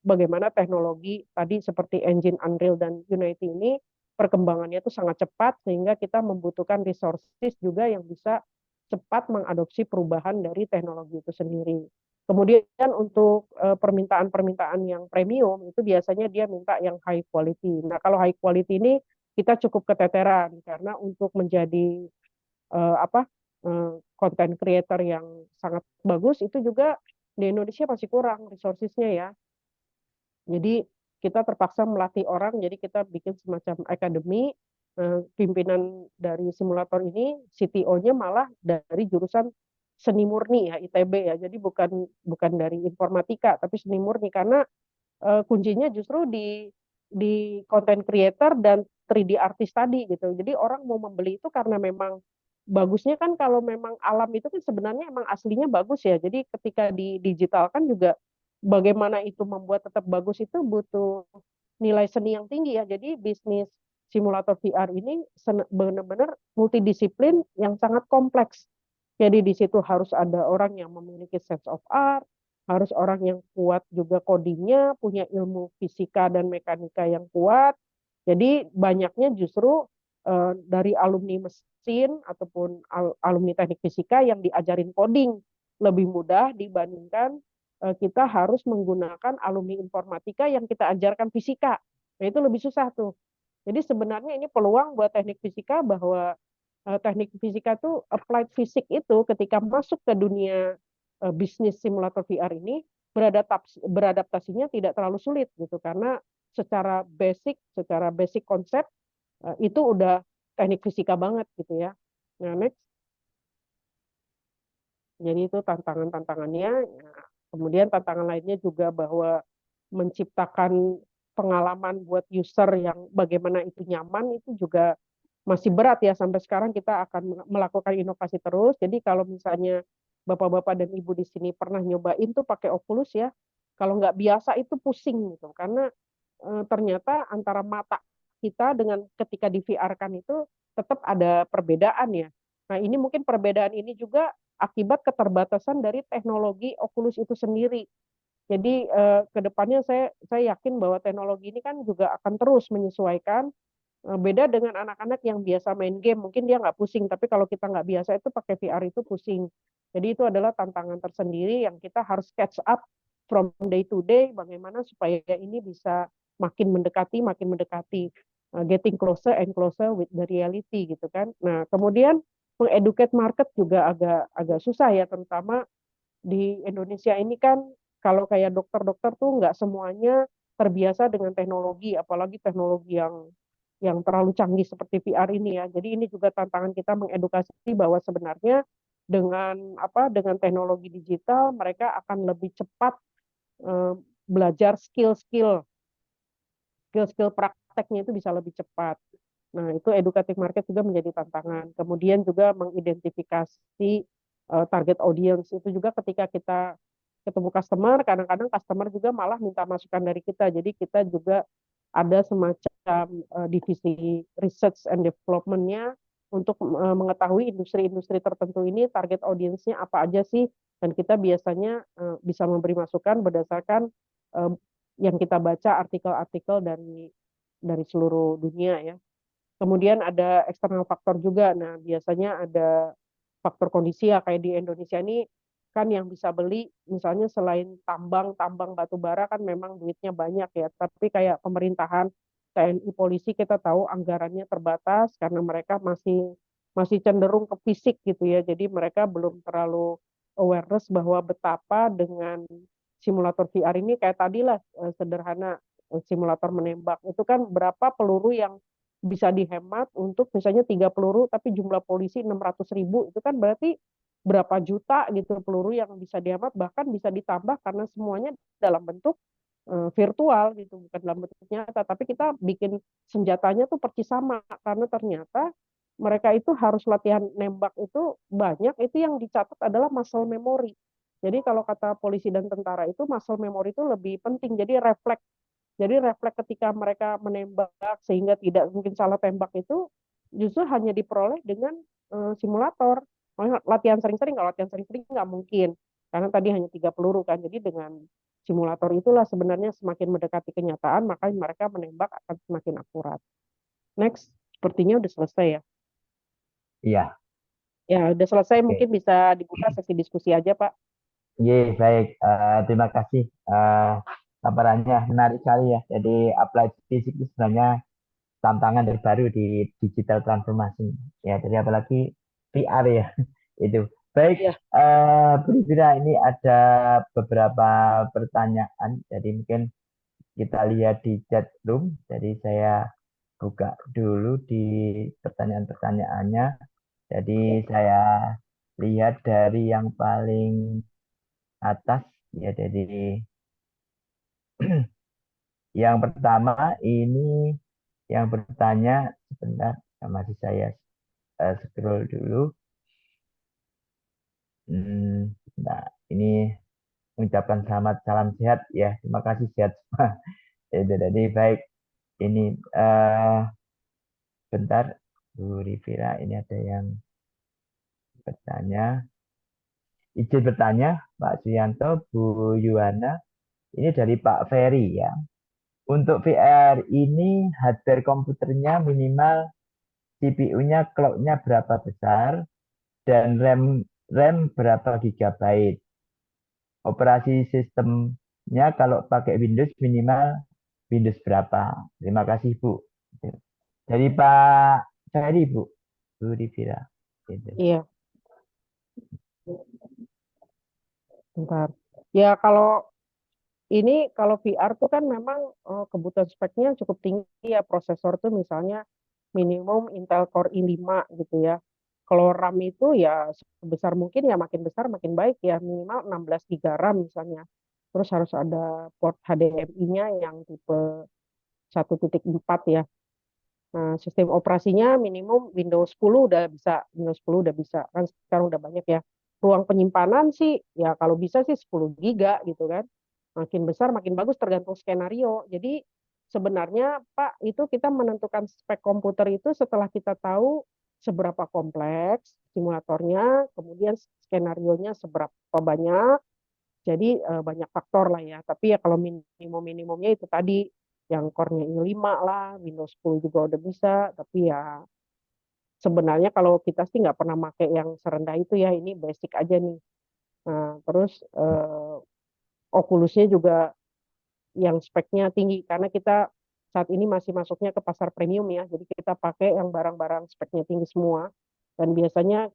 bagaimana teknologi tadi seperti engine Unreal dan Unity ini perkembangannya itu sangat cepat sehingga kita membutuhkan resources juga yang bisa cepat mengadopsi perubahan dari teknologi itu sendiri. Kemudian untuk permintaan-permintaan yang premium itu biasanya dia minta yang high quality. Nah, kalau high quality ini kita cukup keteteran karena untuk menjadi content creator yang sangat bagus itu juga di Indonesia masih kurang resourcesnya ya. Jadi kita terpaksa melatih orang, jadi kita bikin semacam akademi. Pimpinan dari simulator ini CTO-nya malah dari jurusan seni murni ya, ITB ya. Jadi bukan dari informatika tapi seni murni karena kuncinya justru di content creator dan 3D artist tadi gitu. Jadi orang mau membeli itu karena memang bagusnya kan, kalau memang alam itu kan sebenarnya emang aslinya bagus ya. Jadi ketika didigitalkan juga bagaimana itu membuat tetap bagus itu butuh nilai seni yang tinggi ya. Jadi bisnis simulator VR ini benar-benar multidisiplin yang sangat kompleks. Jadi di situ harus ada orang yang memiliki sense of art, harus orang yang kuat juga codingnya, punya ilmu fisika dan mekanika yang kuat. Jadi banyaknya justru dari alumni mesin ataupun alumni teknik fisika yang diajarin coding lebih mudah dibandingkan kita harus menggunakan alumni informatika yang kita ajarkan fisika. Nah itu lebih susah tuh. Jadi sebenarnya ini peluang buat teknik fisika bahwa teknik fisika tuh applied fisik itu ketika masuk ke dunia bisnis simulator VR ini beradaptasinya tidak terlalu sulit gitu karena secara basic konsep itu udah teknik fisika banget gitu ya. Nah, next. Jadi itu tantangan-tantangannya. Nah, kemudian tantangan lainnya juga bahwa menciptakan pengalaman buat user yang bagaimana itu nyaman itu juga masih berat ya. Sampai sekarang kita akan melakukan inovasi terus. Jadi kalau misalnya bapak-bapak dan ibu di sini pernah nyobain tuh pakai Oculus ya, kalau nggak biasa itu pusing gitu karena ternyata antara mata kita dengan ketika di VR-kan itu tetap ada perbedaan ya. Nah ini mungkin perbedaan ini juga akibat keterbatasan dari teknologi Oculus itu sendiri. Jadi ke depannya saya yakin bahwa teknologi ini kan juga akan terus menyesuaikan. Beda dengan anak-anak yang biasa main game, mungkin dia nggak pusing, tapi kalau kita nggak biasa itu pakai VR itu pusing. Jadi itu adalah tantangan tersendiri yang kita harus catch up from day to day, bagaimana supaya ini bisa makin mendekati, getting closer and closer with the reality gitu kan. Nah kemudian mengeducate market juga agak susah ya, terutama di Indonesia ini kan kalau kayak dokter-dokter tuh nggak semuanya terbiasa dengan teknologi, apalagi teknologi yang terlalu canggih seperti VR ini ya. Jadi ini juga tantangan kita mengedukasi bahwa sebenarnya dengan teknologi digital mereka akan lebih cepat belajar skill-skill prakteknya itu bisa lebih cepat. Nah, itu educative market juga menjadi tantangan. Kemudian juga mengidentifikasi target audience itu juga ketika kita ketemu customer, kadang-kadang customer juga malah minta masukan dari kita. Jadi kita juga ada semacam divisi research and development-nya untuk mengetahui industri-industri tertentu ini target audience-nya apa aja sih, dan kita biasanya bisa memberi masukan berdasarkan yang kita baca artikel-artikel dari seluruh dunia ya. Kemudian ada eksternal faktor juga. Nah, biasanya ada faktor kondisi ya kayak di Indonesia ini kan yang bisa beli misalnya selain tambang batu bara kan memang duitnya banyak ya, tapi kayak pemerintahan, TNI, polisi kita tahu anggarannya terbatas karena mereka masih masih cenderung ke fisik gitu ya. Jadi mereka belum terlalu awareness bahwa betapa dengan simulator VR ini kayak tadilah sederhana simulator menembak itu kan berapa peluru yang bisa dihemat untuk misalnya 3 peluru tapi jumlah polisi 600.000 itu kan berarti berapa juta gitu peluru yang bisa dihemat, bahkan bisa ditambah karena semuanya dalam bentuk virtual gitu, bukan dalam bentuk nyata, tapi kita bikin senjatanya tuh persis sama karena ternyata mereka itu harus latihan nembak itu banyak, itu yang dicatat adalah muscle memory. Jadi kalau kata polisi dan tentara itu muscle memory itu lebih penting, jadi refleks ketika mereka menembak sehingga tidak mungkin salah tembak itu justru hanya diperoleh dengan simulator. Latihan sering-sering, kalau latihan sering-sering nggak mungkin. Karena tadi hanya 3 peluru kan. Jadi dengan simulator itulah sebenarnya semakin mendekati kenyataan, maka mereka menembak akan semakin akurat. Next, sepertinya udah selesai ya. Iya, Ya, udah selesai. oke. Mungkin bisa dibuka sesi diskusi aja, Pak. Iya, baik. Terima kasih. Paparannya menarik sekali ya. Jadi applied physics itu sebenarnya tantangan terbaru di digital transformasi. Ya, jadi apalagi VR ya. Itu. Baik, Ya, Bu Rizra, ini ada beberapa pertanyaan. Jadi mungkin kita lihat di chat room. Jadi saya buka dulu di pertanyaan-pertanyaannya. Jadi saya lihat dari yang paling atas ya, jadi yang pertama ini yang bertanya, sebentar, masih saya scroll dulu. Nah, ini mengucapkan selamat salam sehat ya, terima kasih sehat semua. Jadi baik, ini bentar, Bu Rivira, ini ada yang bertanya. Izin bertanya, Pak Suyanto, Bu Yuwana, ini dari Pak Ferry ya. Untuk VR ini hardware komputernya minimal CPU-nya clock-nya berapa besar dan RAM berapa gigabyte. Operasi sistemnya kalau pakai Windows minimal Windows berapa. Terima kasih Bu. Dari Pak Ferry Bu, Bu Rivira. Gitu. Iya, bentar. Ya kalau ini kalau VR tuh kan memang kebutuhan speknya cukup tinggi ya, prosesor tuh misalnya minimum Intel Core i5 gitu ya. Kalau RAM itu ya sebesar mungkin ya makin besar makin baik ya, minimal 16 GB RAM misalnya. Terus harus ada port HDMI-nya yang tipe 1.4 ya. Nah, sistem operasinya minimum Windows 10 udah bisa, Windows 10 udah bisa. Kan sekarang udah banyak ya. Ruang penyimpanan sih ya kalau bisa sih 10 giga gitu kan. Makin besar makin bagus tergantung skenario. Jadi sebenarnya Pak itu kita menentukan spek komputer itu setelah kita tahu seberapa kompleks simulatornya, kemudian skenarionya seberapa banyak. Jadi banyak faktor lah ya. Tapi ya kalau minimum-minimumnya itu tadi yang core-nya i5 lah, Windows 10 juga udah bisa. Tapi ya sebenarnya kalau kita sih nggak pernah pakai yang serendah itu ya. Ini basic aja nih. Nah, terus Oculusnya juga yang speknya tinggi karena kita saat ini masih masuknya ke pasar premium ya. Jadi kita pakai yang barang-barang speknya tinggi semua. Dan biasanya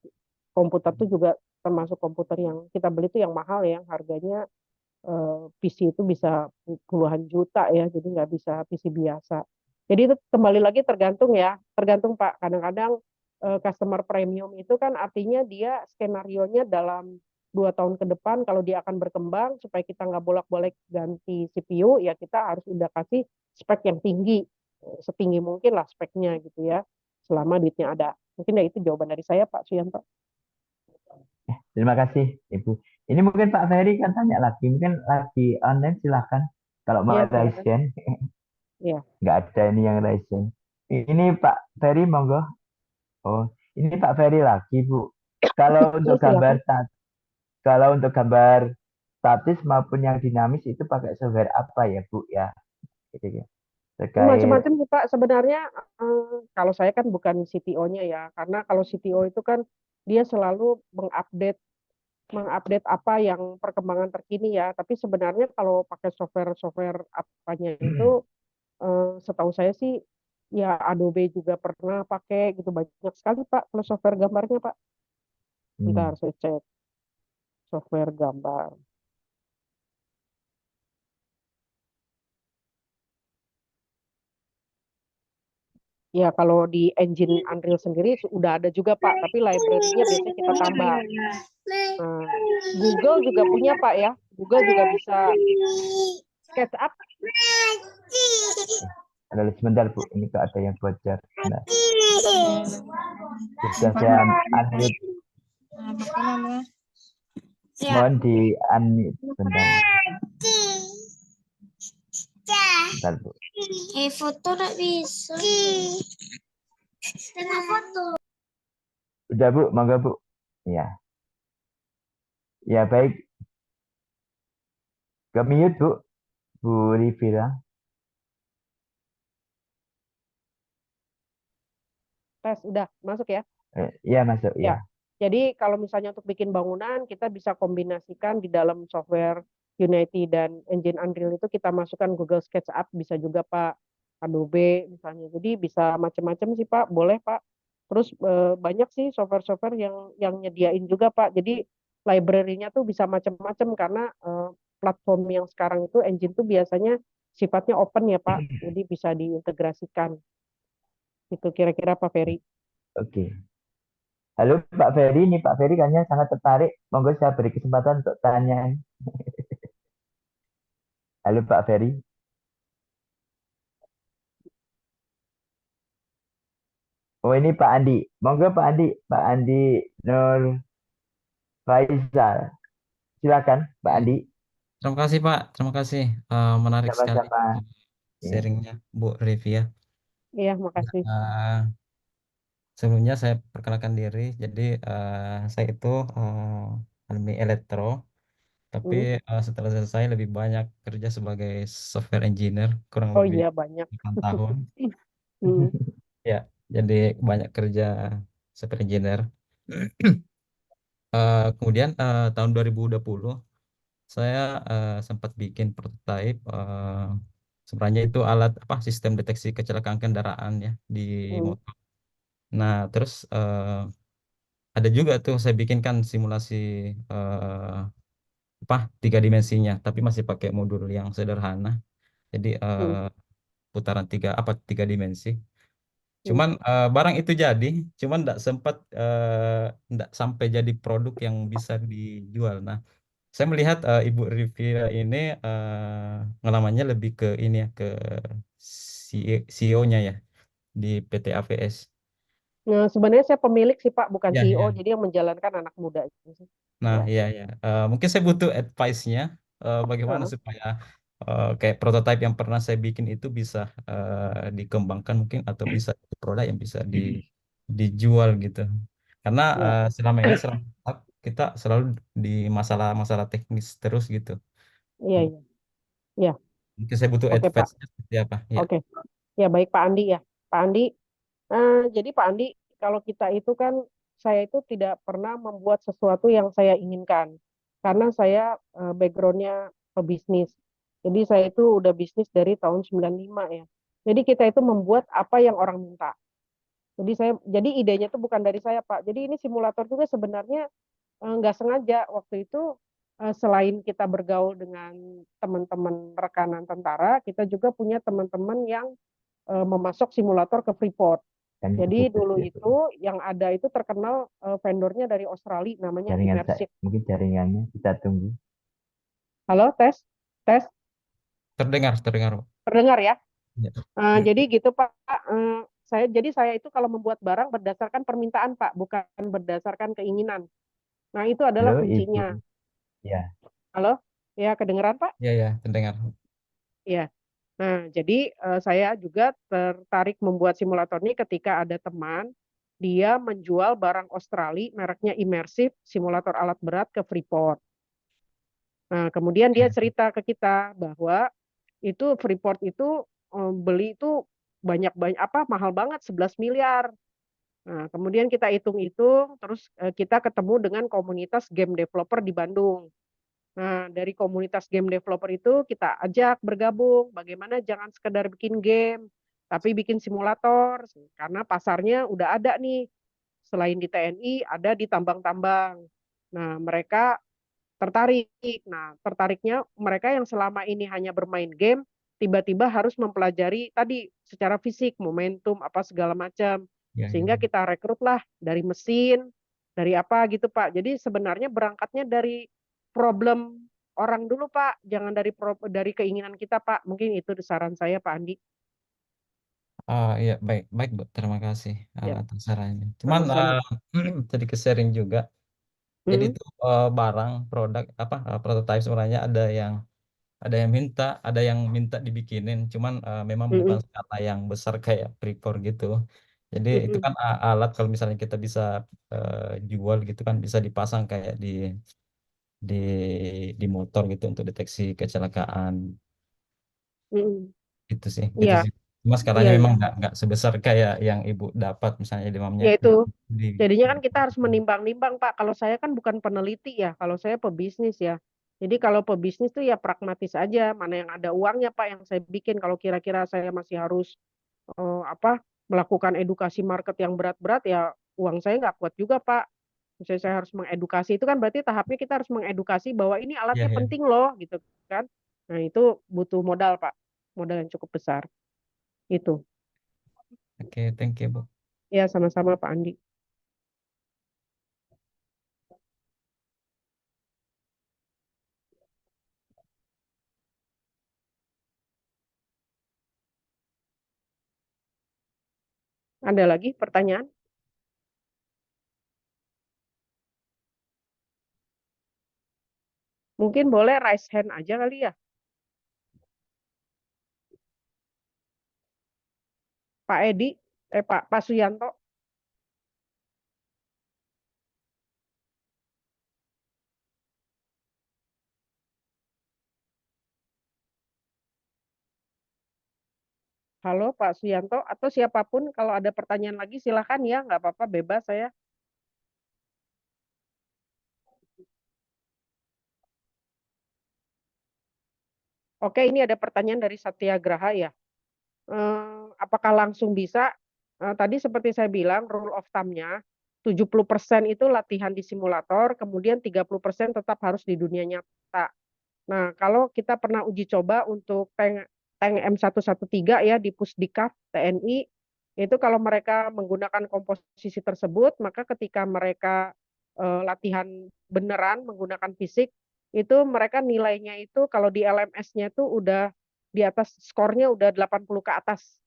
komputer tuh juga termasuk komputer yang kita beli tuh yang mahal ya, harganya PC itu bisa puluhan juta ya, jadi nggak bisa PC biasa. Jadi itu kembali lagi tergantung ya, tergantung Pak. Kadang-kadang customer premium itu kan artinya dia skenarionya dalam 2 tahun ke depan kalau dia akan berkembang supaya kita nggak bolak-balik ganti CPU ya kita harus udah kasih spek yang tinggi, setinggi mungkin lah speknya gitu ya, selama duitnya ada. Mungkin ya itu jawaban dari saya Pak Suyanto. Terima kasih Ibu. Ini mungkin Pak Ferry kan tanya lagi, mungkin lagi online silahkan. Kalau mau Iya, raise silakan. hand, Iya. nggak ada ini yang raise hand. Ini Pak Ferry monggo. Oh, ini Pak Ferry lagi Bu. Kalau Iya, untuk gambar silakan. kalau untuk gambar statis maupun yang dinamis itu pakai software apa ya Bu ya? Gitu ya. Terkait Macam-macam sih Pak. Sebenarnya kalau saya kan bukan CTO-nya ya, karena kalau CTO itu kan dia selalu mengupdate mengupdate apa yang perkembangan terkini ya. Tapi sebenarnya kalau pakai software-software apanya itu, setahu saya sih ya Adobe juga pernah pakai gitu banyak sekali Pak. Kalau software gambarnya Pak, bentar hmm, saya cek software gambar. Ya kalau di engine Unreal sendiri sudah ada juga Pak, tapi library-nya biasanya kita tambah. Nah, Google juga punya Pak ya. Google juga bisa SketchUp. ada sebentar Bu, ini kok ada yang bocor. Nah, sudah saya unmute, mohon di unmute sebentar, sebentar Bu. Foto nggak bisa. Tengah foto. Udah Bu, monggo Bu. Ya, ya baik. Ke mute Bu, Bu Rivira. Tes udah masuk ya. Iya masuk ya. Ya. Jadi kalau misalnya untuk bikin bangunan kita bisa kombinasikan di dalam software Unity dan engine Unreal itu kita masukkan Google SketchUp bisa juga Pak, Adobe misalnya. Jadi bisa macam-macam sih Pak, boleh Pak. Terus banyak sih software-software yang nyediain juga Pak. Jadi library-nya tuh bisa macam-macam karena platform yang sekarang itu engine tuh biasanya sifatnya open ya Pak. Jadi bisa diintegrasikan. Itu kira-kira Pak Ferry. Oke. Halo Pak Ferry, ini Pak Ferry kayaknya sangat tertarik. Monggo saya beri kesempatan untuk tanya. Halo Pak Ferry. Oh ini Pak Andi. Monggo Pak Andi. Pak Andi Nur Faisal. Silakan Pak Andi. Terima kasih Pak, terima kasih. Menarik sekali Sama-sama. Ya. sharingnya Bu Rivia. Iya, makasih. Sebelumnya saya perkenalkan diri. Jadi saya itu alumni elektro, tapi Hmm. setelah selesai lebih banyak kerja sebagai software engineer kurang Oh lebih iya banyak. 8 tahun. Hmm. Ya, jadi banyak kerja software engineer. Kemudian tahun 2020 saya sempat bikin prototype. Sebenarnya itu alat apa sistem deteksi kecelakaan kendaraan ya di Hmm. motor. Nah, terus ada juga tuh saya bikinkan simulasi eh, apa 3 dimensinya, tapi masih pakai modul yang sederhana. Jadi Hmm. putaran tiga dimensi. Hmm. Cuman barang itu jadi, cuman nggak sampai jadi produk yang bisa dijual. Nah, saya melihat Ibu Rivia ini ngalamannya lebih ke ini ya, ke CEO-nya ya di PT AVS. Nah, sebenarnya saya pemilik sih Pak, bukan Ya, CEO, ya. jadi yang menjalankan anak muda gitu sih. Nah, Ya. iya, ya. Mungkin saya butuh advice-nya bagaimana Heeh. supaya kayak prototipe yang pernah saya bikin itu bisa dikembangkan mungkin atau bisa jadi produk yang bisa dijual gitu. Karena Ya. selama ini selama kita selalu di masalah-masalah teknis terus gitu. Iya, iya. Ya. Mungkin saya butuh Oke Pak. advice-nya seperti apa? Ya. Oke. Ya baik Pak Andi ya. Pak Andi, jadi Pak Andi, kalau kita itu kan, saya itu tidak pernah membuat sesuatu yang saya inginkan. Karena saya background-nya pebisnis. Jadi saya itu udah bisnis dari tahun 95 ya. Jadi kita itu membuat apa yang orang minta. Jadi idenya itu bukan dari saya Pak. Jadi ini simulator juga sebenarnya nggak sengaja waktu itu, selain kita bergaul dengan teman-teman rekanan tentara, kita juga punya teman-teman yang memasok simulator ke Freeport. Kan itu Jadi tugas dulu ya, Bu. itu yang ada itu terkenal vendornya dari Australia namanya Jaringan saya, Immersive. mungkin jaringannya kita tunggu. Halo, tes, tes, Terdengar, terdengar. Pak. terdengar ya? Ya. Jadi gitu Pak, jadi saya itu kalau membuat barang berdasarkan permintaan Pak, bukan berdasarkan keinginan. Nah itu adalah Halo, Ibu. kuncinya. Ya, Halo, ya kedengeran Pak? Ya, ya, terdengar. Ya. Nah, jadi saya juga tertarik membuat simulator ini ketika ada teman dia menjual barang Australia mereknya Immersive, simulator alat berat ke Freeport. Nah, kemudian dia Ya, cerita ke kita bahwa itu Freeport itu beli itu banyak-banyak apa mahal banget 11 miliar. Nah, kemudian kita hitung-hitung terus kita ketemu dengan komunitas game developer di Bandung. Nah, dari komunitas game developer itu kita ajak bergabung, bagaimana jangan sekedar bikin game, tapi bikin simulator, karena pasarnya udah ada nih, selain di TNI, ada di tambang-tambang. Nah, mereka tertarik. Nah, tertariknya mereka yang selama ini hanya bermain game, tiba-tiba harus mempelajari tadi secara fisik, momentum, apa segala macam. ya, ya. Sehingga kita rekrutlah dari mesin, dari apa gitu Pak. Jadi sebenarnya berangkatnya dari problem orang dulu Pak, jangan dari keinginan kita Pak. Mungkin itu saran saya Pak Andi. Iya, baik, baik, Bu. Terima kasih Ya, atas sarannya. Cuman sama-sama. sedikit sharing juga. Jadi Hmm. itu barang, produk, apa, prototipe sebenarnya ada yang minta dibikinin. Cuman memang bukan Hmm. skala yang besar kayak Freeport gitu. Jadi itu Hmm. kan alat kalau misalnya kita bisa jual gitu kan bisa dipasang kayak di di motor gitu untuk deteksi kecelakaan. Hmm. Gitu sih, gitu Iya, sih. Cuma skalanya iya, memang iya. nggak sebesar kayak yang ibu dapat misalnya demamnya Ya itu. di Jadinya kan kita harus menimbang-nimbang, Pak. Kalau saya kan bukan peneliti ya, kalau saya pebisnis ya. Jadi kalau pebisnis tuh ya pragmatis aja, mana yang ada uangnya, Pak, yang saya bikin. Kalau kira-kira saya masih harus melakukan edukasi market yang berat-berat, ya uang saya nggak kuat juga, Pak. Misalnya saya harus mengedukasi, itu kan berarti tahapnya kita harus mengedukasi bahwa ini ya, alatnya ya. penting loh, gitu kan. Nah itu butuh modal, Pak. Modal yang cukup besar. Itu. Oke, thank you, Bu. Ya sama-sama, Pak Andi. Ada lagi pertanyaan? Mungkin boleh raise hand aja kali ya, Pak Edi, Pak Suyanto. Halo Pak Suyanto atau siapapun kalau ada pertanyaan lagi silakan ya, nggak apa-apa, bebas saya. Oke, ini ada pertanyaan dari Satya Graha ya. Apakah langsung bisa? Tadi seperti saya bilang, rule of thumb-nya 70% itu latihan di simulator, kemudian 30% tetap harus di dunia nyata. Nah, kalau kita pernah uji coba untuk tank M113 ya di Pusdikaf TNI, itu kalau mereka menggunakan komposisi tersebut, maka ketika mereka latihan beneran menggunakan fisik, itu mereka nilainya itu kalau di LMS-nya itu udah di atas, skornya udah 80 ke atas.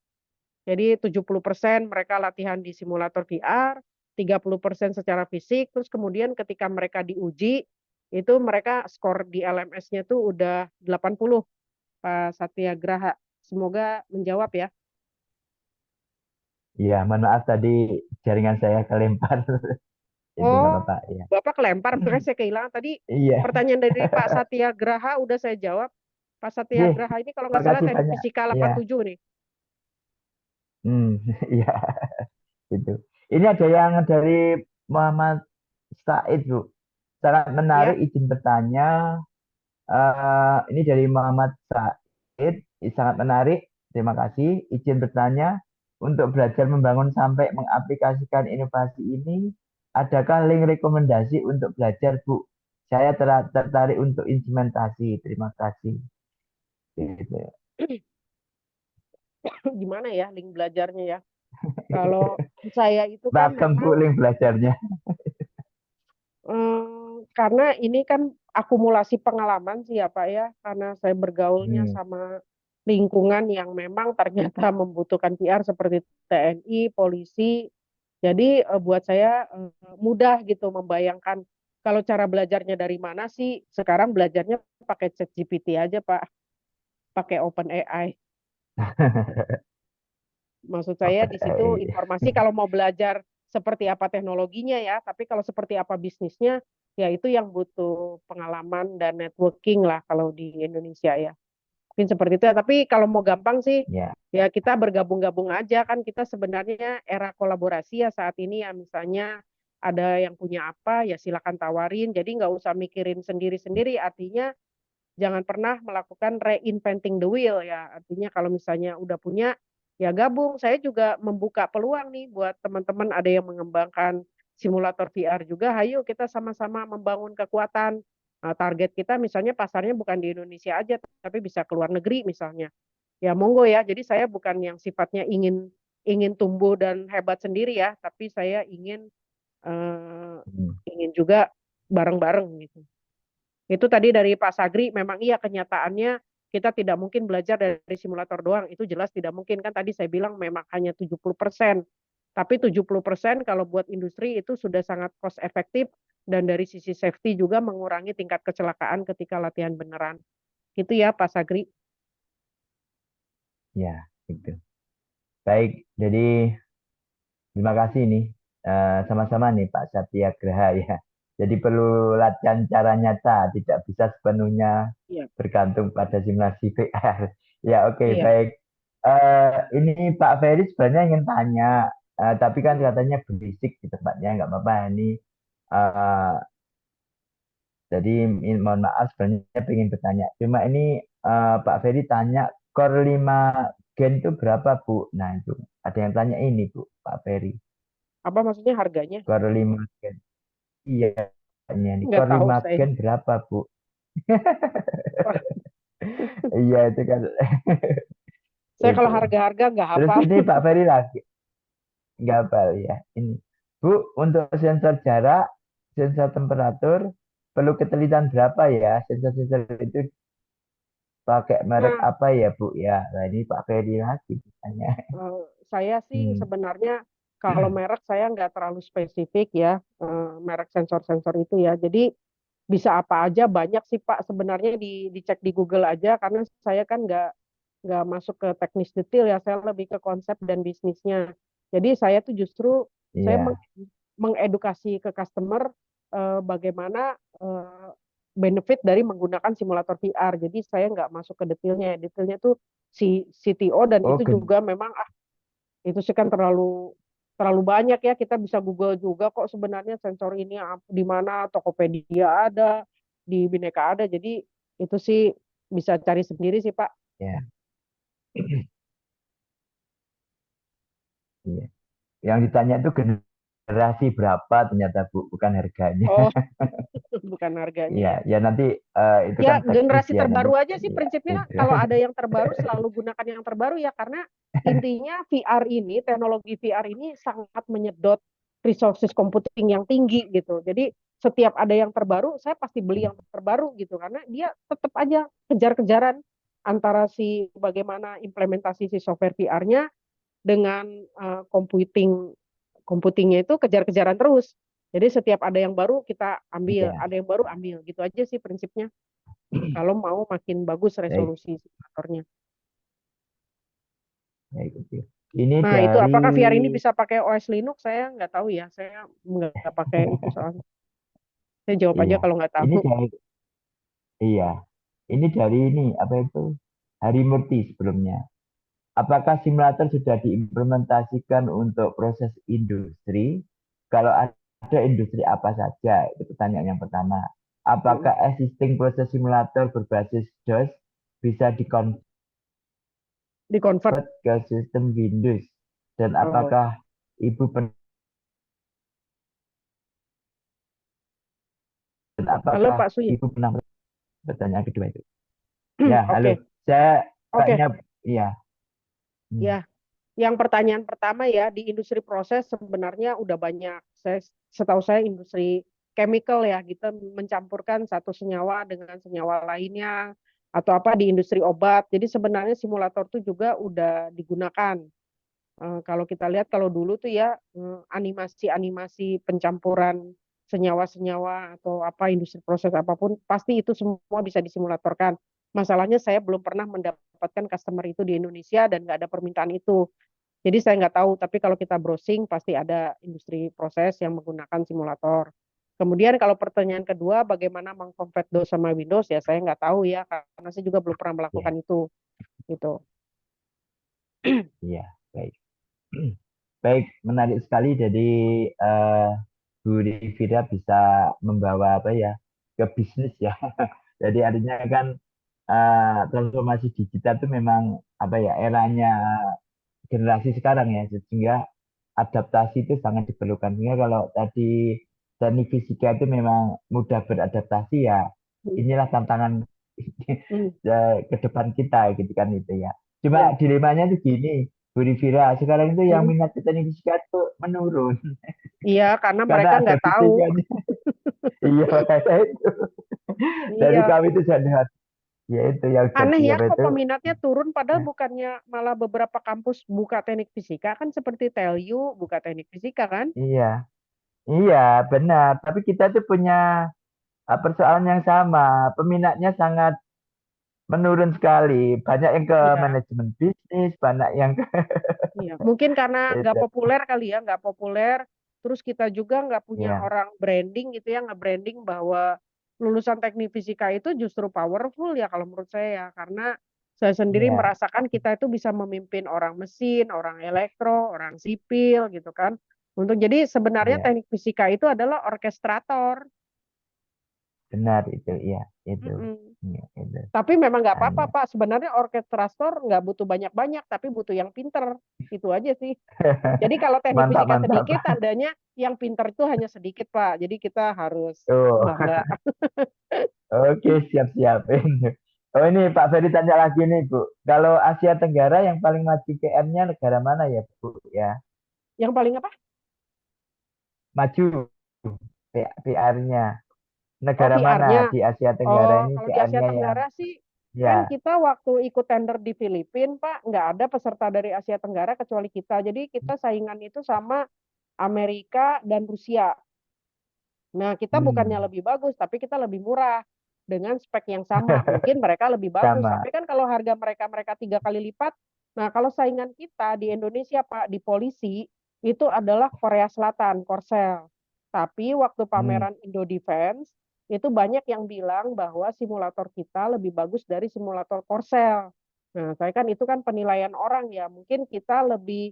Jadi 70% mereka latihan di simulator VR, 30% secara fisik, terus kemudian ketika mereka diuji, itu mereka skor di LMS-nya tuh udah 80, Pak Satya Graha. Semoga menjawab ya. Iya, mohon maaf tadi jaringan saya kelempar. Itu nggak Oh, apa-apa. Iya. Bapak kelempar, makanya saya kehilangan. Tadi Iya. pertanyaan dari Pak Satya Graha udah saya jawab. Pak Satya Oke, Graha ini kalau nggak salah makasih teknik banyak. fisika Iya. 87 nih. Iya, gitu. Ini ada yang dari Muhammad Said, Bu. Sangat Ya, menarik, izin bertanya. Ini dari Muhammad Said, sangat menarik. Terima kasih. Izin bertanya, untuk belajar membangun sampai mengaplikasikan inovasi ini, adakah link rekomendasi untuk belajar, Bu? Saya tertarik untuk implementasi. Terima kasih. Gitu. gimana ya link belajarnya ya? Kalau saya itu kan Ragam, Bu, memang link belajarnya. karena ini kan akumulasi pengalaman sih ya Pak ya, karena saya bergaulnya Hmm, sama lingkungan yang memang ternyata membutuhkan PR seperti TNI, polisi. Jadi buat saya mudah gitu membayangkan kalau cara belajarnya dari mana sih? Sekarang belajarnya pakai ChatGPT aja Pak, pakai OpenAI. Maksud saya di situ OpenAI. informasi kalau mau belajar seperti apa teknologinya ya, tapi kalau seperti apa bisnisnya, ya itu yang butuh pengalaman dan networking lah kalau di Indonesia ya. Mungkin seperti itu ya. Tapi kalau mau gampang sih, Ya. ya kita bergabung-gabung aja kan kita sebenarnya era kolaborasi ya saat ini ya misalnya ada yang punya apa ya silakan tawarin. Jadi nggak usah mikirin sendiri-sendiri. Artinya jangan pernah melakukan reinventing the wheel ya. Artinya kalau misalnya udah punya, ya gabung. Saya juga membuka peluang nih buat teman-teman ada yang mengembangkan simulator VR juga. Hayo kita sama-sama membangun kekuatan. Target kita misalnya pasarnya bukan di Indonesia aja, tapi bisa ke luar negeri misalnya. Ya monggo ya. Jadi saya bukan yang sifatnya ingin ingin tumbuh dan hebat sendiri ya, tapi saya ingin Hmm. ingin juga bareng-bareng gitu. Itu tadi dari Pak Sagri, memang iya kenyataannya kita tidak mungkin belajar dari simulator doang. Itu jelas tidak mungkin. Kan tadi saya bilang memang hanya 70%. Tapi 70% kalau buat industri itu sudah sangat cost efektif dan dari sisi safety juga mengurangi tingkat kecelakaan ketika latihan beneran. Gitu ya Pak Sagri. Ya, gitu. Baik, jadi terima kasih nih. Sama-sama nih Pak Satyagraha ya. Jadi perlu latihan cara nyata, tidak bisa sepenuhnya Iya, bergantung pada simulasi VR. Ya, oke, iya. baik. Ini Pak Ferry sebenarnya ingin tanya, tapi kan katanya berisik di tempatnya, nggak apa-apa. Ini eh, jadi mohon maaf sebenarnya ingin bertanya. Cuma ini Pak Ferry tanya core 5 gen itu berapa, Bu? Nah, itu ada yang tanya ini, Bu, Pak Ferry. Apa maksudnya harganya? Core 5 gen. Iya, nih. Nggak Core tahu 5 saya. gen berapa, Bu? Wah, Iya, itu kan. saya kalau Itu. harga-harga nggak Terus hafal. ini Pak Ferry lagi. Nggak hafal ya. Ini. Bu, untuk sensor jarak, sensor temperatur, perlu ketelitian berapa ya? Sensor-sensor itu pakai merek Nah, apa ya, Bu? Ya, nah ini Pak Ferry lagi tanya. saya sih Hmm. sebenarnya kalau merek saya nggak terlalu spesifik ya, merek sensor-sensor itu ya. Jadi bisa apa aja banyak sih Pak sebenarnya dicek di Google aja karena saya kan nggak masuk ke teknis detail ya, saya lebih ke konsep dan bisnisnya. Jadi saya tuh justru saya Iya. mengedukasi ke customer bagaimana benefit dari menggunakan simulator VR. Jadi saya nggak masuk ke detailnya. Detailnya tuh si CTO dan Oh, itu juga memang itu sih kan terlalu banyak ya. Kita bisa Google juga kok sebenarnya sensor ini di mana, Tokopedia ada, di Bineka ada. Jadi itu sih bisa cari sendiri sih Pak. ya. Iya. Yang ditanya itu generasi berapa ternyata Bu, bukan harganya. Oh, bukan harganya Iya, ya. ya nanti itu Ya, kan teknis generasi ya nanti. terbaru aja sih Iya, prinsipnya itu. kalau ada yang terbaru selalu gunakan yang terbaru ya karena intinya VR ini, teknologi VR ini sangat menyedot resources computing yang tinggi gitu. Jadi setiap ada yang terbaru, saya pasti beli yang terbaru gitu karena dia tetap aja kejar-kejaran antara si bagaimana implementasi si software VR-nya dengan computingnya itu kejar-kejaran terus. Jadi setiap ada yang baru kita ambil, Iya, ada yang baru ambil, gitu aja sih prinsipnya. Kalau mau makin bagus baik, resolusi simulatornya. baik, oke. Ini Nah itu dari apakah VR ini bisa pakai OS Linux? Saya nggak tahu ya. Saya nggak pakai itu soalnya. Saya jawab aja iya, kalau nggak ini tahu. dari iya, ini dari ini apa itu? Harimurti sebelumnya. Apakah simulator sudah diimplementasikan untuk proses industri? Kalau ada industri apa saja? Itu pertanyaan yang pertama. Apakah existing proses simulator berbasis DOS bisa dikonvert Di convert. ke sistem Windows? Dan Oh. apakah Ibu dan Halo apakah Pak Sui. Ibu pernah pertanyaan kedua itu? Ya, halo. Oke, Saya oke. kayaknya iya. Hmm, Ya, yang pertanyaan pertama ya di industri proses sebenarnya udah banyak. Setahu saya industri chemical ya, kita mencampurkan satu senyawa dengan senyawa lainnya atau apa di industri obat. Jadi sebenarnya simulator itu juga udah digunakan. Kalau kita lihat kalau dulu tuh ya animasi-animasi pencampuran senyawa-senyawa atau apa industri proses apapun pasti itu semua bisa disimulatorkan. Masalahnya saya belum pernah mendapatkan customer itu di Indonesia dan nggak ada permintaan itu. Jadi saya nggak tahu, tapi kalau kita browsing pasti ada industri proses yang menggunakan simulator. Kemudian kalau pertanyaan kedua, bagaimana mengkonvert DOS sama Windows, ya saya nggak tahu ya, karena saya juga belum pernah ya, melakukan itu. Gitu. iya, baik. Baik, menarik sekali. Jadi eh, Bu Rivira bisa membawa apa ya ke bisnis ya. Jadi artinya kan transformasi digital itu memang apa ya eranya generasi sekarang ya, sehingga adaptasi itu sangat diperlukan. Sehingga kalau tadi teknik fisika itu memang mudah beradaptasi ya, inilah tantangan Hmm. ke depan kita gitu kan itu ya. Cuma Ya. dilemanya tuh gini, Bu Rivira, sekarang itu yang Hmm. minat ke teknik fisika itu menurun Iya, karena mereka karena ada nggak tahu. fisikanya. Iya, makanya itu. Dari Iya, kami itu saya ya itu yang aneh jadi ya apa kok itu. peminatnya turun padahal Nah, bukannya malah beberapa kampus buka teknik fisika kan seperti TELU buka teknik fisika kan? iya, iya benar. Tapi kita tuh punya persoalan yang sama. Peminatnya sangat menurun sekali. Banyak yang ke Iya, manajemen bisnis, banyak yang ke iya. Mungkin karena nggak itu. populer kali ya, nggak populer. Terus kita juga nggak punya Iya, orang branding gitu ya, nggak branding bahwa lulusan teknik fisika itu justru powerful ya kalau menurut saya ya. Karena saya sendiri iya, merasakan kita itu bisa memimpin orang mesin, orang elektro, orang sipil gitu kan. Jadi sebenarnya iya. teknik fisika itu adalah orkestrator. Benar itu, iya, itu. Mm-mm. Iya, itu. Tapi memang nggak apa-apa, Hanya. Pak. Sebenarnya orkestrator nggak butuh banyak-banyak, tapi butuh yang pinter. Itu aja sih. Jadi kalau teknik Mantap, fisika mantap. sedikit, tandanya yang pinter itu hanya sedikit, Pak. Jadi kita harus Oh, bangga. oke, siap-siap. Oh ini Pak Ferry tanya lagi nih Bu. Kalau Asia Tenggara yang paling maju PM-nya negara mana ya Bu? Ya, Yang paling apa? maju PR-nya. Oh, Negara mana VR-nya. di Asia Tenggara Oh, ini kalau di Asia PR-nya yang Tenggara sih, kan ya. kita waktu ikut tender di Filipina, Pak, nggak ada peserta dari Asia Tenggara kecuali kita. Jadi kita saingan itu sama Amerika dan Rusia. Nah, kita bukannya Hmm, lebih bagus, tapi kita lebih murah dengan spek yang sama. Mungkin mereka lebih bagus, sama. tapi kan kalau harga mereka 3 kali lipat. Nah, kalau saingan kita di Indonesia, Pak, di polisi itu adalah Korea Selatan, Korsel. Tapi waktu Hmm, pameran Indo Defense itu banyak yang bilang bahwa simulator kita lebih bagus dari simulator Korsel. Nah, saya kan itu kan penilaian orang ya. Mungkin kita lebih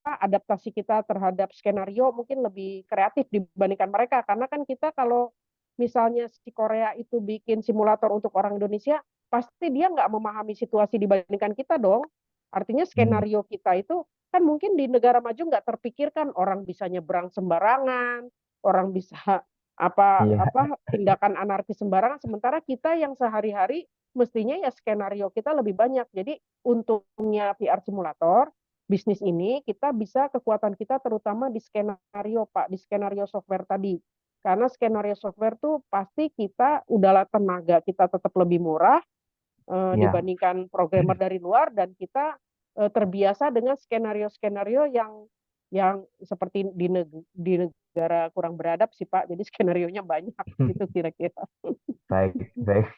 adaptasi kita terhadap skenario mungkin lebih kreatif dibandingkan mereka, karena kan kita kalau misalnya si Korea itu bikin simulator untuk orang Indonesia, pasti dia nggak memahami situasi dibandingkan kita dong. Artinya skenario kita itu kan mungkin di negara maju nggak terpikirkan orang bisa nyebrang sembarangan, orang bisa Iya, tindakan anarkis sembarangan, sementara kita yang sehari-hari mestinya ya skenario kita lebih banyak. Jadi untungnya VR simulator bisnis ini kita bisa kekuatan kita terutama di skenario Pak, di skenario software tadi. Karena skenario software tuh pasti kita udahlah tenaga kita tetap lebih murah iya, dibandingkan programmer dari luar, dan kita terbiasa dengan skenario-skenario yang seperti di negara kurang beradab sih Pak. Jadi skenario-nya banyak itu kira-kira. baik, baik.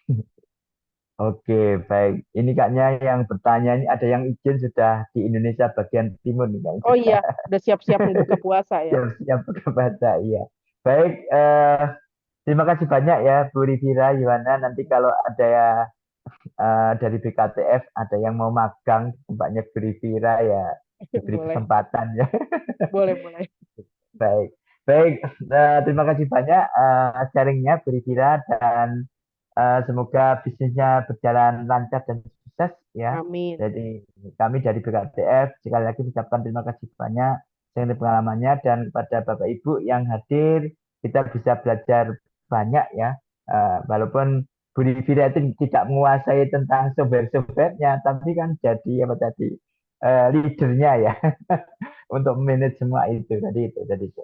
Oke, baik. Ini kayaknya yang bertanya ini ada yang izin sudah di Indonesia bagian timur nih kayaknya. Oh iya, udah siap-siap nih buka puasa ya. Siap-siap buka baca, iya. Baik, terima kasih banyak ya Bu Rivira, Yuwana. Nanti kalau ada ya dari BKTF ada yang mau magang di tempatnya Bu Rivira ya diberi Boleh, kesempatan ya. boleh. Baik, baik. Terima kasih banyak sharingnya Bu Rivira, dan semoga bisnisnya berjalan lancar dan sukses ya. Amin. Jadi kami dari BKTF sekali lagi mengucapkan terima kasih banyak dengan pengalamannya, dan kepada Bapak Ibu yang hadir kita bisa belajar banyak ya. Walaupun Bu Rivira itu tidak menguasai tentang software-softwarenya, tapi kan jadi apa tadi leadernya ya untuk manage semua itu tadi itu tadi itu.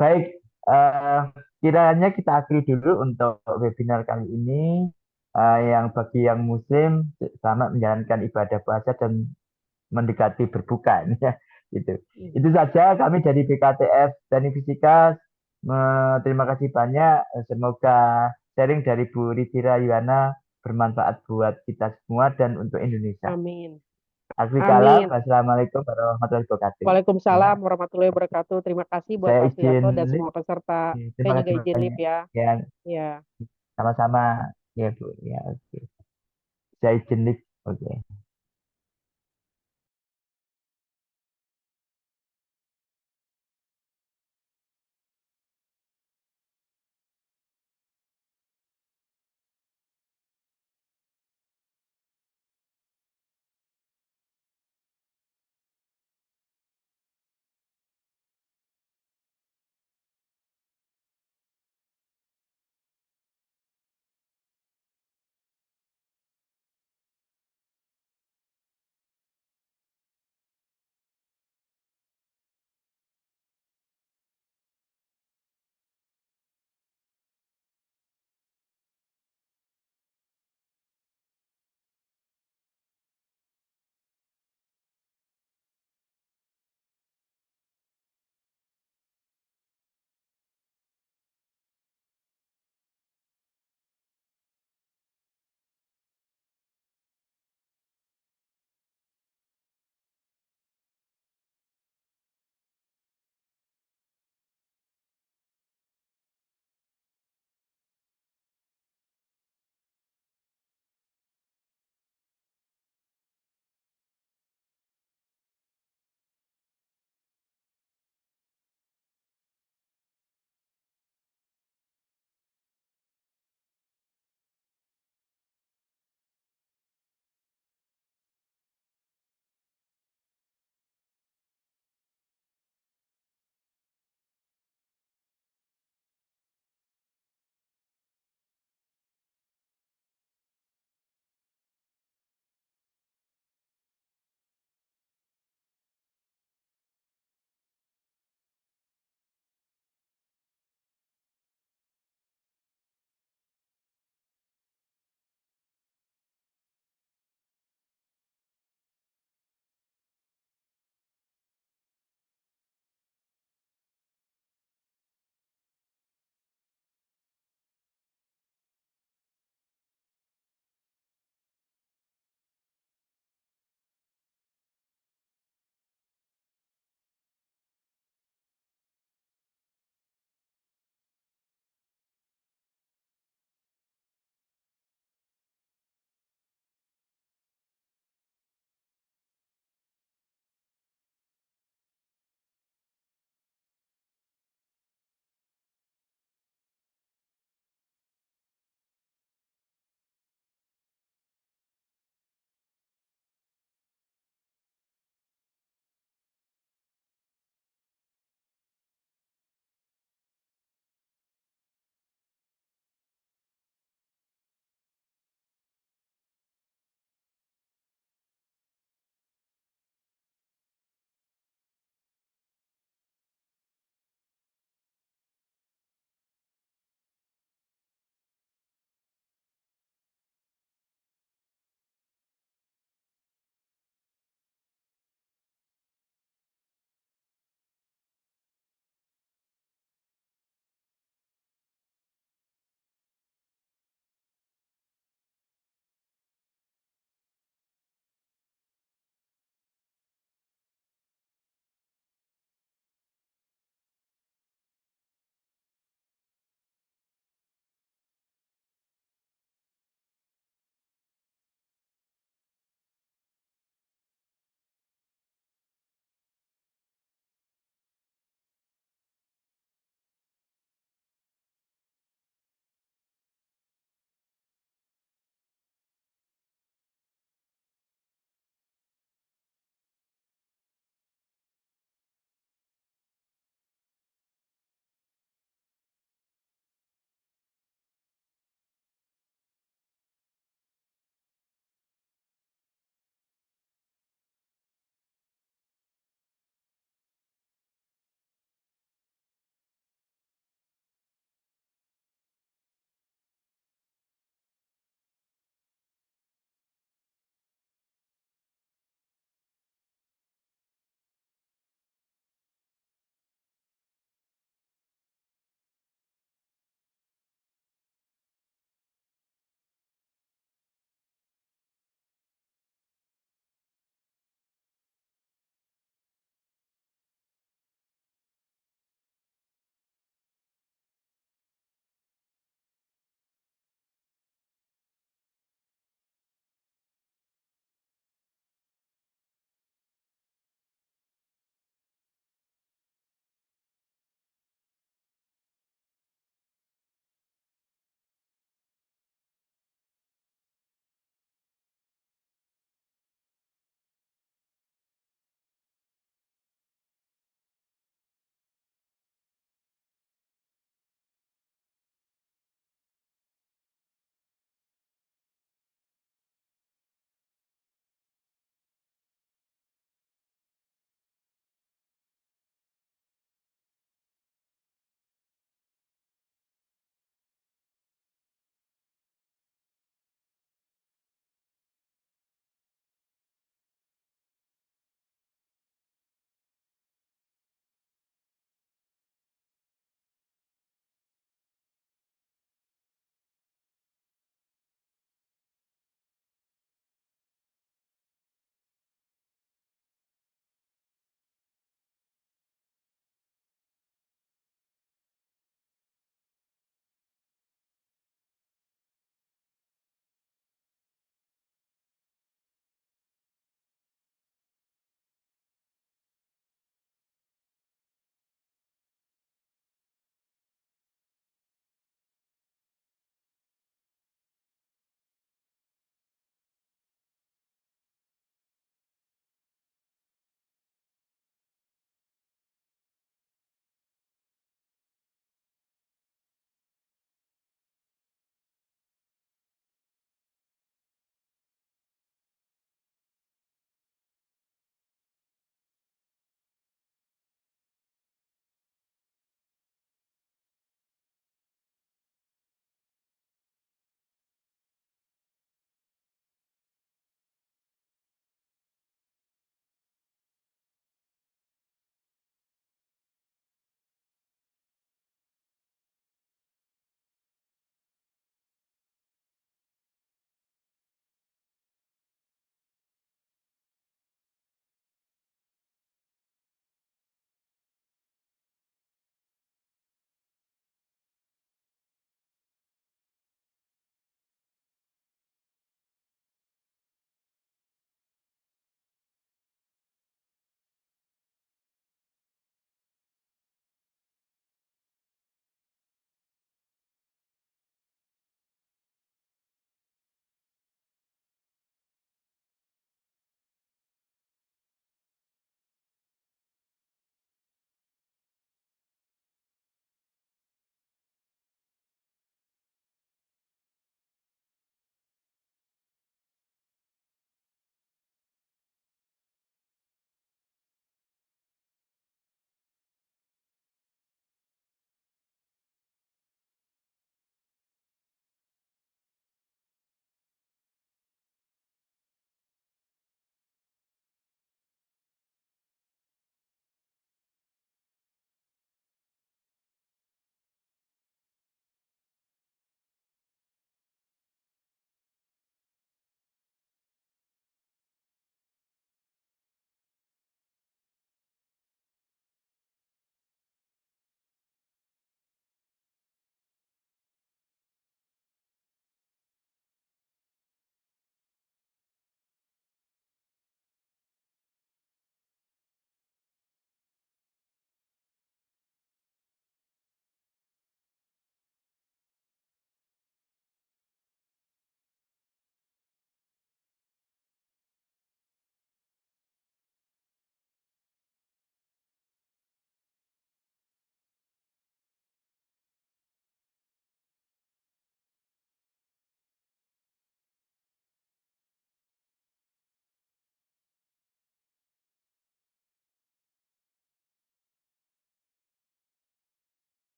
Baik, eh, kiranya kita akhiri dulu untuk webinar kali ini. Yang bagi yang muslim selamat menjalankan ibadah puasa dan mendekati berbuka ya gitu. Itu saja kami dari BKTF Teknik Fisika. Terima kasih banyak. Semoga sharing dari Bu Rivira Yuwana bermanfaat buat kita semua dan untuk Indonesia. Amin. Akhir kalam, Amin. wassalamualaikum warahmatullahi wabarakatuh. Waalaikumsalam Ya, warahmatullahi wabarakatuh. Terima kasih buat saya Pak izin Suyanto dan live. semua peserta. Saya Terima juga kasih izin live banyak. ya. Ya, Ya. sama-sama. Ya, Bu. Ya, oke. Saya izin live. Oke.